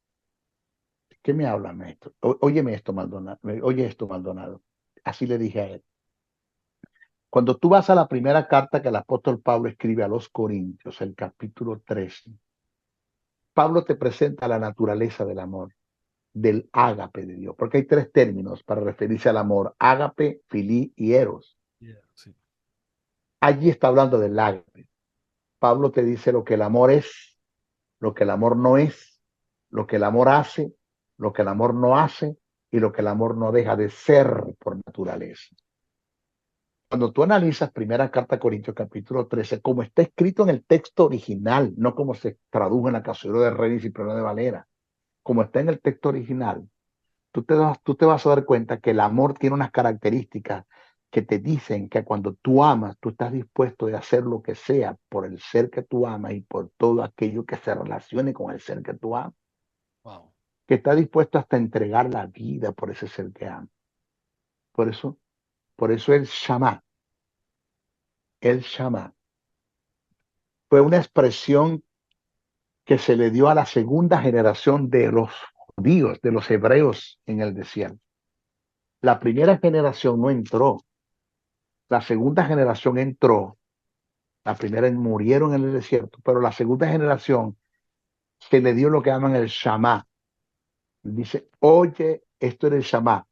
¿Qué me habla, maestro? Óyeme esto, Maldonado. Oye esto, Maldonado. Así le dije a él. Cuando tú vas a la primera carta que el apóstol Pablo escribe a los Corintios, el capítulo 13, Pablo te presenta la naturaleza del amor, del ágape de Dios, porque hay 3 términos para referirse al amor: ágape, filí y eros. Yeah, sí. Allí está hablando del ágape. Pablo te dice lo que el amor es, lo que el amor no es, lo que el amor hace, lo que el amor no hace y lo que el amor no deja de ser por naturaleza. Cuando tú analizas primera carta a Corintios capítulo 13, como está escrito en el texto original, no como se tradujo en la Caballeros de Reyes y Primera de Valera, como está en el texto original, tú te vas a dar cuenta que el amor tiene unas características que te dicen que cuando tú amas, tú estás dispuesto de hacer lo que sea por el ser que tú amas y por todo aquello que se relacione con el ser que tú amas, Wow. que está dispuesto hasta entregar la vida por ese ser que ama. Por eso, el Shama, fue una expresión que se le dio a la segunda generación de los judíos, de los hebreos en el desierto. La primera generación no entró, la segunda generación entró, la primera murieron en el desierto, pero la segunda generación se le dio lo que llaman el Shama. Dice, oye, esto era el Shama.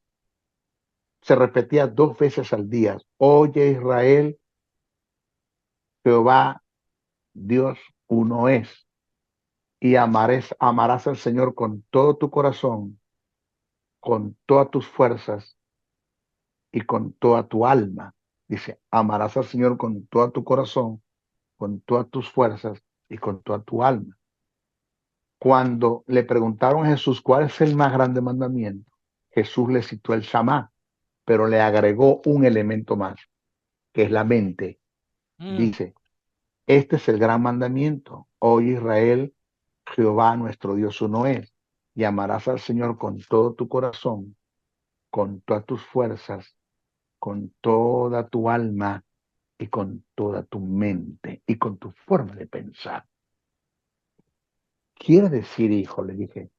Se repetía 2 veces al día. Oye Israel, Jehová, Dios uno es. Y amarás al Señor con todo tu corazón, con todas tus fuerzas y con toda tu alma. Dice, amarás al Señor con todo tu corazón, con todas tus fuerzas y con toda tu alma. Cuando le preguntaron a Jesús cuál es el más grande mandamiento, Jesús le citó el Shama, pero le agregó un elemento más, que es la mente. Dice, este es el gran mandamiento. Oye Israel, Jehová nuestro Dios uno es. Y amarás al Señor con todo tu corazón, con todas tus fuerzas, con toda tu alma y con toda tu mente y con tu forma de pensar. Quiere decir, hijo, le dije,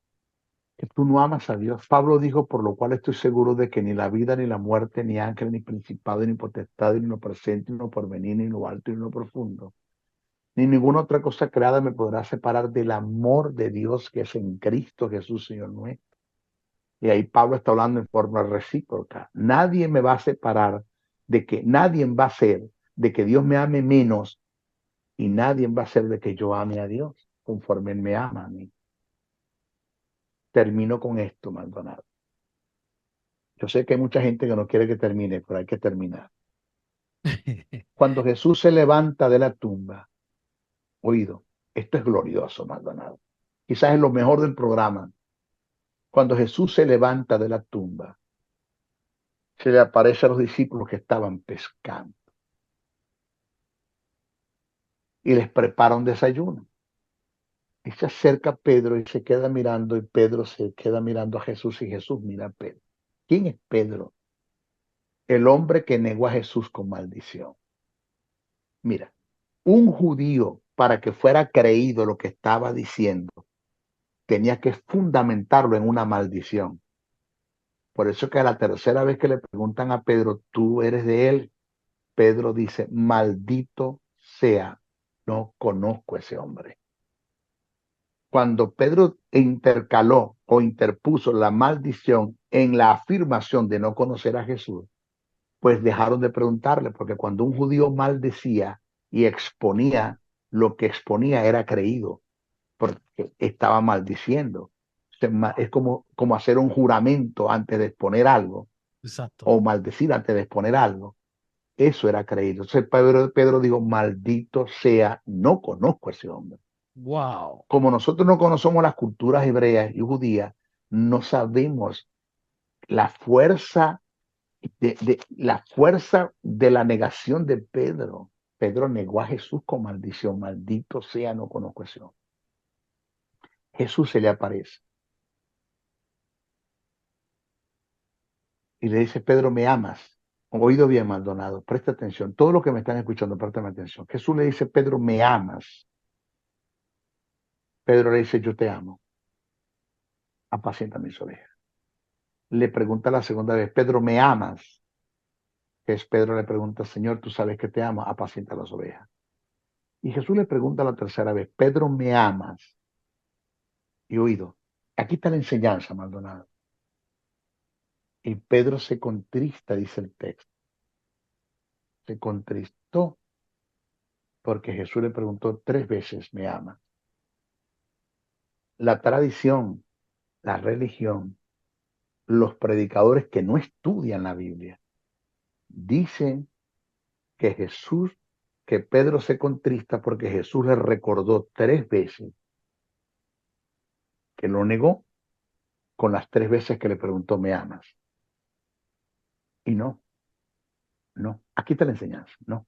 que tú no amas a Dios. Pablo dijo, por lo cual estoy seguro de que ni la vida, ni la muerte, ni ángel, ni principado, ni potestad, ni lo presente, ni lo porvenir, ni lo alto, ni lo profundo, ni ninguna otra cosa creada me podrá separar del amor de Dios que es en Cristo Jesús, Señor nuestro. Y ahí Pablo está hablando en forma recíproca. Nadie me va a separar nadie va a hacer de que Dios me ame menos y nadie va a hacer de que yo ame a Dios conforme Él me ama a mí. Termino con esto, Maldonado. Yo sé que hay mucha gente que no quiere que termine, pero hay que terminar. Cuando Jesús se levanta de la tumba, oído, esto es glorioso, Maldonado. Quizás es lo mejor del programa. Cuando Jesús se levanta de la tumba, se le aparece a los discípulos que estaban pescando y les prepara un desayuno. Y se acerca a Pedro y se queda mirando, y Pedro se queda mirando a Jesús y Jesús mira a Pedro. ¿Quién es Pedro? El hombre que negó a Jesús con maldición. Mira, un judío, para que fuera creído lo que estaba diciendo, tenía que fundamentarlo en una maldición. Por eso que a la tercera vez que le preguntan a Pedro, ¿tú eres de él? Pedro dice, maldito sea, no conozco a ese hombre. Cuando Pedro intercaló o interpuso la maldición en la afirmación de no conocer a Jesús, pues dejaron de preguntarle, porque cuando un judío maldecía y exponía, lo que exponía era creído, porque estaba maldiciendo. Es como hacer un juramento antes de exponer algo, Exacto. o maldecir antes de exponer algo. Eso era creído. Entonces Pedro dijo, maldito sea, no conozco a ese hombre. Wow. Como nosotros no conocemos las culturas hebreas y judías, no sabemos la fuerza de la negación de Pedro. Pedro negó a Jesús con maldición. Maldito sea, no conozco a ese hombre. Jesús se le aparece y le dice, Pedro, ¿me amas? Oído bien, Maldonado, presta atención. Todo lo que me están escuchando, presten atención. Jesús le dice, Pedro, ¿me amas? Pedro le dice, yo te amo. Apacienta mis ovejas. Le pregunta la segunda vez, Pedro, ¿me amas? Pedro le pregunta, Señor, tú sabes que te amo, apacienta las ovejas. Y Jesús le pregunta la tercera vez, Pedro, ¿me amas? Y oído, aquí está la enseñanza, Maldonado. Y Pedro se contrista, dice el texto. Se contristó porque Jesús le preguntó 3 veces, ¿me ama? La tradición, la religión, los predicadores que no estudian la Biblia, dicen que Pedro se contrista porque Jesús le recordó 3 veces que lo negó con las 3 veces que le preguntó, ¿me amas? Y no, no. Aquí está la enseñanza, no.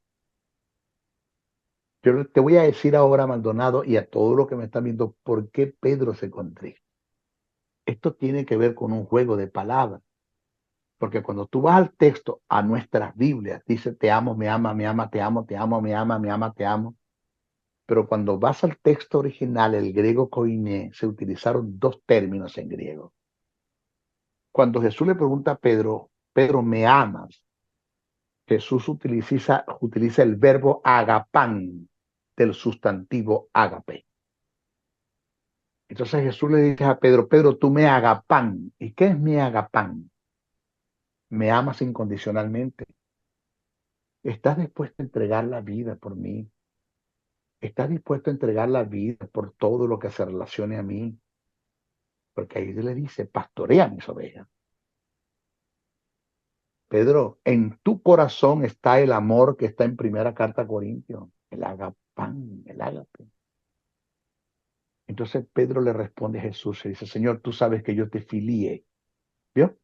Yo te voy a decir ahora, Maldonado, y a todos los que me están viendo, por qué Pedro se contrijo. Esto tiene que ver con un juego de palabras. Porque cuando tú vas al texto, a nuestras Biblias, dice te amo, me ama, te amo, me ama, te amo. Pero cuando vas al texto original, el griego koiné, se utilizaron 2 términos en griego. Cuando Jesús le pregunta a Pedro, Pedro, ¿me amas? Jesús utiliza el verbo agapán del sustantivo ágape. Entonces Jesús le dice a Pedro, Pedro, tú me agapán. ¿Y qué es mi agapán? Me amas incondicionalmente. ¿Estás dispuesto a entregar la vida por mí? ¿Estás dispuesto a entregar la vida por todo lo que se relacione a mí? Porque ahí le dice, pastorea mis ovejas. Pedro, en tu corazón está el amor que está en primera carta a Corintios, el agapán, el ágape. Entonces Pedro le responde a Jesús y dice, Señor, tú sabes que yo te filié. ¿Vio?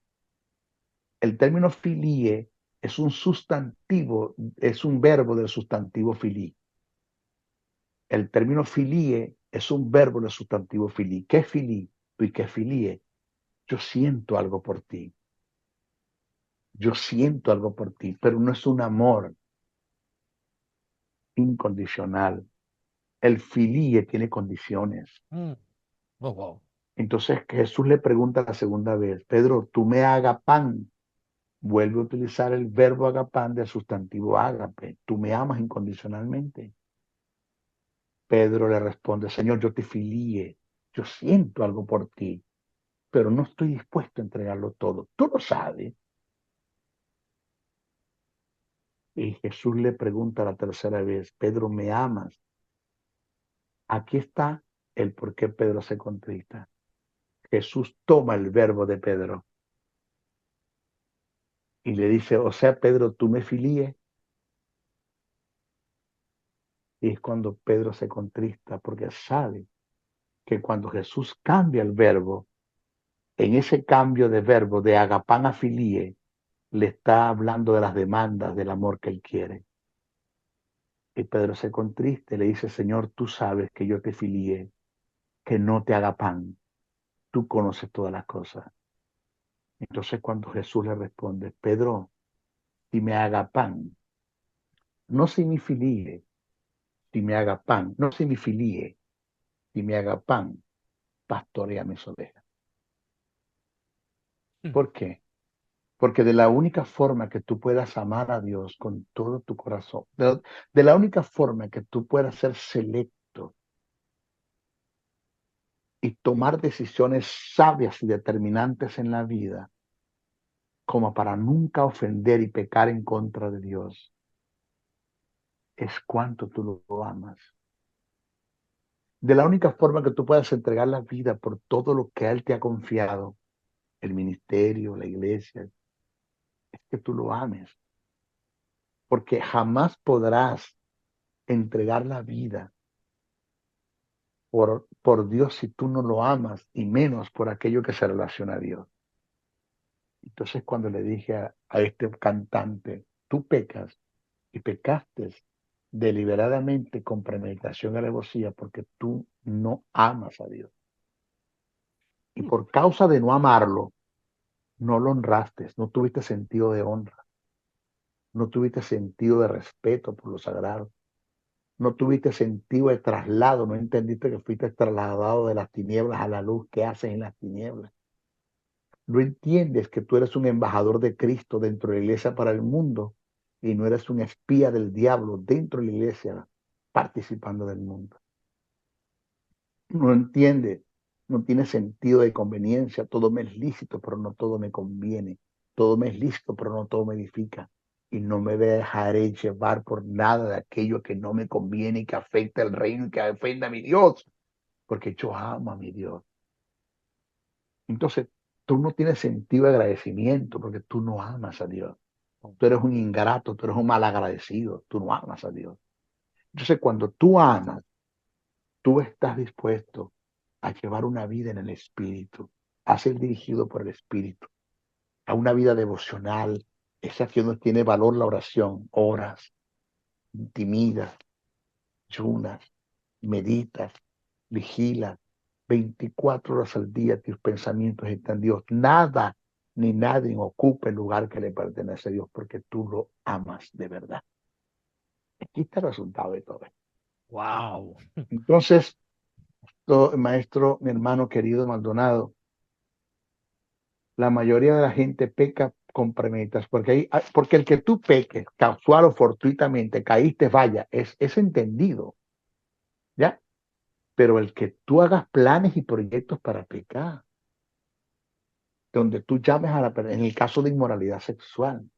El término filie es un sustantivo, es un verbo del sustantivo filí. El término filie es un verbo del sustantivo filí. ¿Qué es filí? ¿Y qué es filie? Yo siento algo por ti. Yo siento algo por ti, pero no es un amor incondicional. El filie tiene condiciones. Wow. Entonces Jesús le pregunta la segunda vez, Pedro, tú me agapán. Vuelve a utilizar el verbo agapán del sustantivo ágape. Tú me amas incondicionalmente. Pedro le responde, Señor, yo te filié. Yo siento algo por ti, pero no estoy dispuesto a entregarlo todo. Tú lo sabes. Y Jesús le pregunta la tercera vez, Pedro, ¿me amas? Aquí está el por qué Pedro se contrista. Jesús toma el verbo de Pedro y le dice, o sea, Pedro, tú me filíes. Y es cuando Pedro se contrista porque sabe que cuando Jesús cambia el verbo, en ese cambio de verbo de agapán a filie, le está hablando de las demandas del amor que él quiere. Y Pedro se contrista y le dice, Señor, tú sabes que yo te filié, que no te agapán. Tú conoces todas las cosas. Entonces cuando Jesús le responde, Pedro, si me agapán, no si me filie, si me agapán, no si me filie, si me agapán, pastorea mis ovejas. ¿Por qué? Porque de la única forma que tú puedas amar a Dios con todo tu corazón, de la única forma que tú puedas ser selecto y tomar decisiones sabias y determinantes en la vida, como para nunca ofender y pecar en contra de Dios, es cuánto tú lo amas. De la única forma que tú puedas entregar la vida por todo lo que Él te ha confiado, el ministerio, la iglesia, es que tú lo ames. Porque jamás podrás entregar la vida por Dios si tú no lo amas, y menos por aquello que se relaciona a Dios. Entonces cuando le dije a este cantante, tú pecas y pecaste deliberadamente con premeditación y alevosía porque tú no amas a Dios. Y por causa de no amarlo, no lo honraste, no tuviste sentido de honra, no tuviste sentido de respeto por lo sagrado, no tuviste sentido de traslado, no entendiste que fuiste trasladado de las tinieblas a la luz. ¿Qué haces en las tinieblas? No entiendes que tú eres un embajador de Cristo dentro de la iglesia para el mundo y no eres un espía del diablo dentro de la iglesia participando del mundo. No entiendes, no tiene sentido de conveniencia. Todo me es lícito, pero no todo me conviene. Todo me es lícito, pero no todo me edifica. Y no me dejaré llevar por nada de aquello que no me conviene y que afecta el reino y que ofenda a mi Dios, porque yo amo a mi Dios. Entonces, tú no tienes sentido de agradecimiento porque tú no amas a Dios. Tú eres un ingrato, tú eres un malagradecido, tú no amas a Dios. Entonces, cuando tú amas, tú estás dispuesto a llevar una vida en el Espíritu. a ser dirigido por el Espíritu, a una vida devocional, esa que uno tiene valor la oración, oras, intimidas, ayunas, meditas, vigilas, 24 horas al día tus pensamientos están en Dios. Nada ni nadie ocupe el lugar que le pertenece a Dios porque tú lo amas de verdad. Aquí está el resultado de todo esto. Wow. Entonces, maestro, mi hermano querido Maldonado, la mayoría de la gente peca con premeditas, porque el que tú peques, casual o fortuitamente, caíste, vaya, es entendido, ¿ya? Pero el que tú hagas planes y proyectos para pecar, donde tú llames a la persona, en el caso de inmoralidad sexual,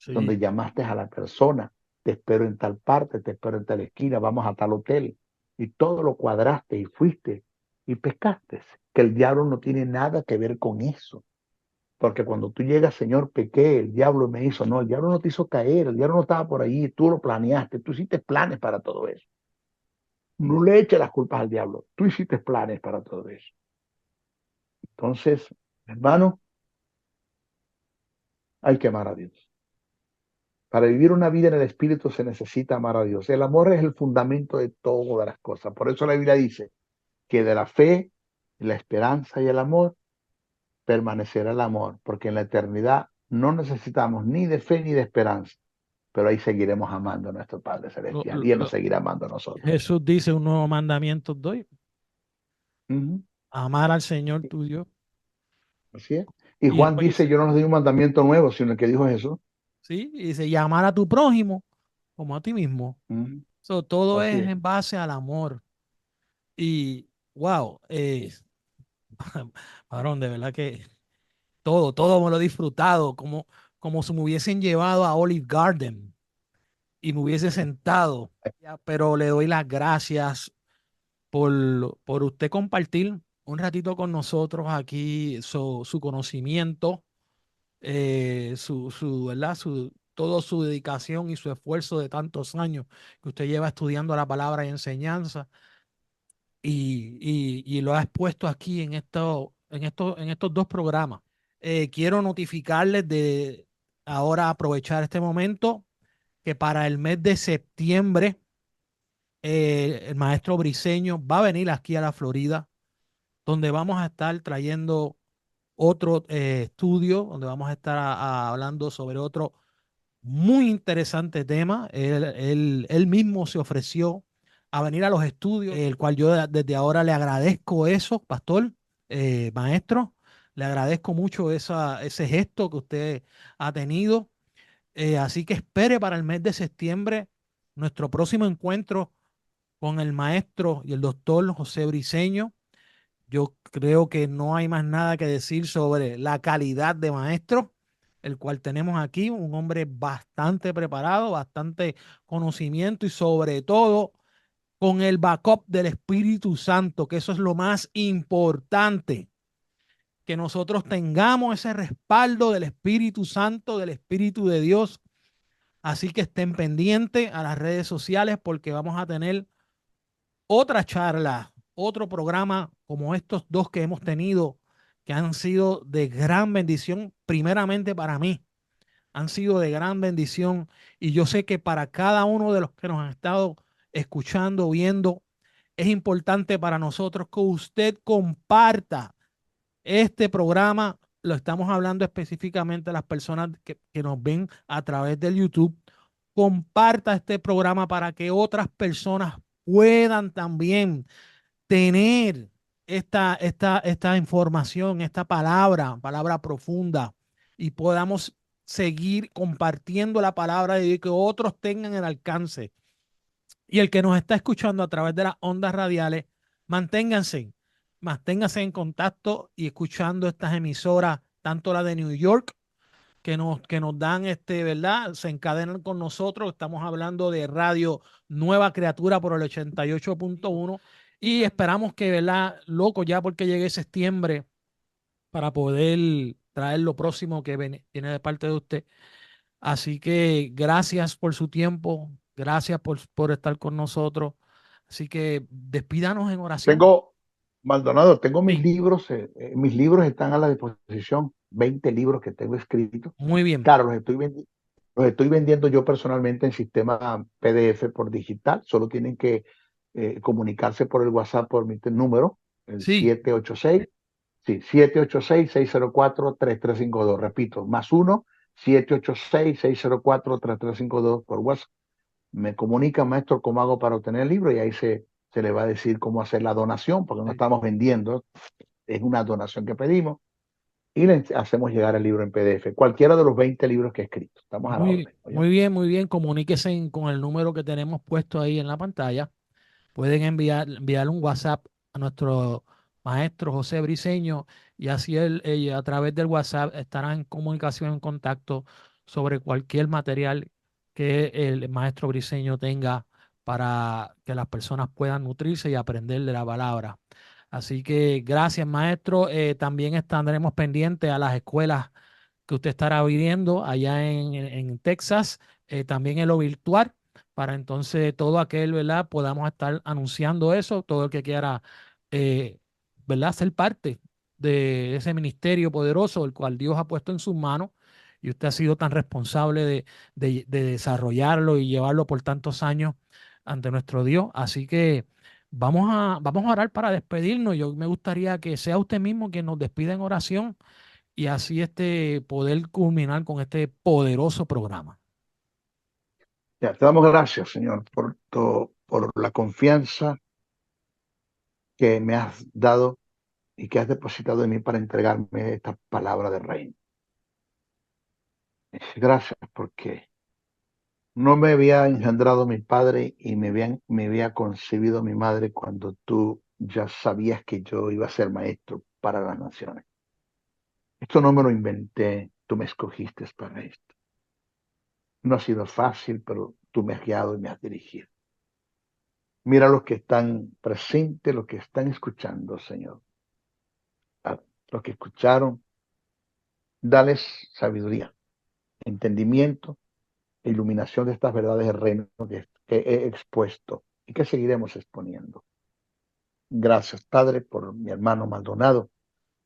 donde Sí. llamaste a la persona, te espero en tal parte, te espero en tal esquina, vamos a tal hotel, y todo lo cuadraste y fuiste y pescaste, que el diablo no tiene nada que ver con eso. Porque cuando tú llegas, Señor, pequé, el diablo me hizo. No, el diablo no te hizo caer, el diablo no estaba por ahí, tú lo planeaste, tú hiciste planes para todo eso. No le eches las culpas al diablo, tú hiciste planes para todo eso. Entonces, hermano, hay que amar a Dios. Para vivir una vida en el Espíritu se necesita amar a Dios. El amor es el fundamento de todas las cosas. Por eso la Biblia dice que de la fe, la esperanza y el amor permanecerá el amor, porque en la eternidad no necesitamos ni de fe ni de esperanza, pero ahí seguiremos amando a nuestro Padre Lo- Celestial y Él nos lo- seguirá amando a nosotros. Jesús dice un nuevo mandamiento os doy, Ujú. amar al Señor tu Dios. Así es. Y Y Juan después dice, dice, yo no les doy un mandamiento nuevo, sino el que dijo Jesús. sí, y dice, y amar a tu prójimo como a ti mismo. Ujú. So, todo Así es es. en base al amor. Y, wow, varón, de verdad que todo me lo he disfrutado, como si me hubiesen llevado a Olive Garden y me hubiese sentado. Ya, pero le doy las gracias por usted compartir un ratito con nosotros aquí su conocimiento, ¿verdad? Todo su dedicación y su esfuerzo de tantos años que usted lleva estudiando la palabra y enseñanza y lo ha expuesto aquí en estos dos programas. Quiero notificarles de ahora aprovechar este momento que para el mes de septiembre el maestro Briseño va a venir aquí a la Florida, donde vamos a estar trayendo otro estudio, donde vamos a estar hablando sobre otro muy interesante tema. Él mismo se ofreció a venir a los estudios, el cual yo desde ahora le agradezco eso, pastor, maestro. Le agradezco mucho ese gesto que usted ha tenido. Así que espere para el mes de septiembre nuestro próximo encuentro con el maestro y el doctor José Briceño. Yo creo que no hay más nada que decir sobre la calidad de maestro, el cual tenemos aquí, un hombre bastante preparado, bastante conocimiento y sobre todo con el backup del Espíritu Santo, que eso es lo más importante, que nosotros tengamos ese respaldo del Espíritu Santo, del Espíritu de Dios. Así que estén pendientes a las redes sociales porque vamos a tener otra charla, otro programa como estos dos que hemos tenido, que han sido de gran bendición, primeramente para mí, han sido de gran bendición y yo sé que para cada uno de los que nos han estado escuchando, viendo, es importante para nosotros que usted comparta este programa. Lo estamos hablando específicamente a las personas que nos ven a través del YouTube. Comparta este programa para que otras personas puedan también tener esta información, esta palabra profunda, y podamos seguir compartiendo la palabra de Dios y que otros tengan el alcance. Y el que nos está escuchando a través de las ondas radiales, manténganse, manténganse en contacto y escuchando estas emisoras, tanto la de New York, que nos dan, ¿verdad? Se encadenan con nosotros. Estamos hablando de Radio Nueva Criatura por el 88.1 y esperamos que, ¿verdad? Loco, ya porque llegue septiembre para poder traer lo próximo que viene de parte de usted. Así que gracias por su tiempo, gracias por estar con nosotros. Así que despídanos en oración. Tengo, Maldonado, tengo mis Sí, mis libros están a la disposición, 20 libros que tengo escritos. muy bien, Claro, los estoy vendiendo yo personalmente en sistema PDF por digital, solo tienen que comunicarse por el WhatsApp por mi número, el sí, 786, sí, 786-604-3352, repito, +1, 786-604-3352 por WhatsApp. Me comunica, maestro, cómo hago para obtener el libro y ahí se le va a decir cómo hacer la donación, porque no sí. estamos vendiendo, es una donación que pedimos y le hacemos llegar el libro en PDF. Cualquiera de los 20 libros que he escrito. Estamos a la Muy, orden. ¿Oye? muy bien, muy bien. Comuníquese con el número que tenemos puesto ahí en la pantalla. Pueden enviar un WhatsApp a nuestro maestro José Briceño y así él a través del WhatsApp estarán en comunicación, en contacto sobre cualquier material que el maestro Briceño tenga para que las personas puedan nutrirse y aprender de la palabra. Así que gracias, maestro. También estaremos pendientes a las escuelas que usted estará viviendo allá en Texas, también en lo virtual, para entonces todo aquel, ¿verdad? Podamos estar anunciando eso, todo el que quiera, eh, ¿verdad? Ser parte de ese ministerio poderoso, el cual Dios ha puesto en sus manos y usted ha sido tan responsable de desarrollarlo y llevarlo por tantos años ante nuestro Dios. Así que vamos a orar para despedirnos. Yo me gustaría que sea usted mismo quien nos despida en oración y así poder culminar con este poderoso programa. Ya, te damos gracias, Señor, por la confianza que me has dado y que has depositado en mí para entregarme esta palabra de reino. Gracias porque no me había engendrado mi padre y me había concebido mi madre cuando tú ya sabías que yo iba a ser maestro para las naciones. Esto no me lo inventé, tú me escogiste para esto. No ha sido fácil, pero tú me has guiado y me has dirigido. Mira los que están presentes, los que están escuchando, Señor. A los que escucharon, dales sabiduría, entendimiento e iluminación de estas verdades del reino que he expuesto y que seguiremos exponiendo. Gracias, Padre, por mi hermano Maldonado,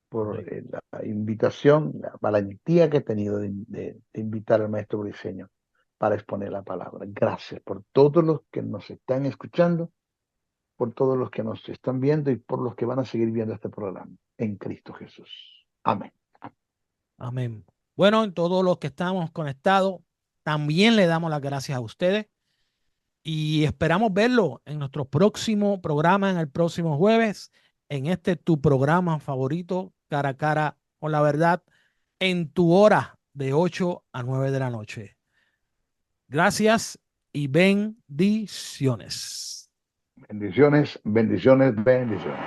por Amén. la invitación, la valentía que he tenido de invitar al maestro Briceño para exponer la palabra. Gracias por todos los que nos están escuchando, por todos los que nos están viendo y por los que van a seguir viendo este programa. En Cristo Jesús. Amén. Amén. Bueno, en todos los que estamos conectados, también le damos las gracias a ustedes y esperamos verlo en nuestro próximo programa, en el próximo jueves, en tu programa favorito, Cara a Cara con la Verdad, en tu hora de 8 a 9 de la noche. Gracias y bendiciones. Bendiciones, bendiciones, bendiciones.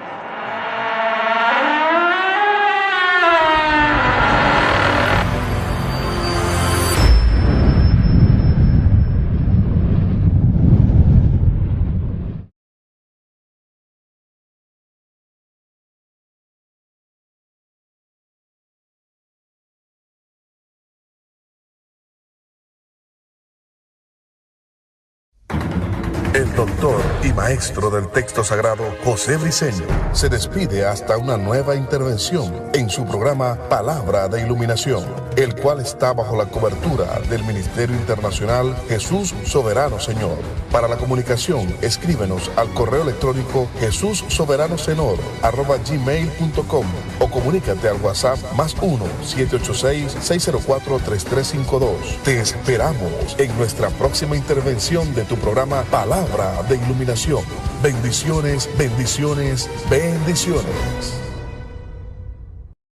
El doctor y maestro del texto sagrado José Briceño se despide hasta una nueva intervención en su programa Palabra de Iluminación, el cual está bajo la cobertura del Ministerio Internacional Jesús Soberano Señor. Para la comunicación, escríbenos al correo electrónico jesussoberanosenor@gmail.com o comunícate al WhatsApp +1 786-604-3352. Te esperamos en nuestra próxima intervención de tu programa Palabra de Iluminación. Bendiciones, bendiciones, bendiciones.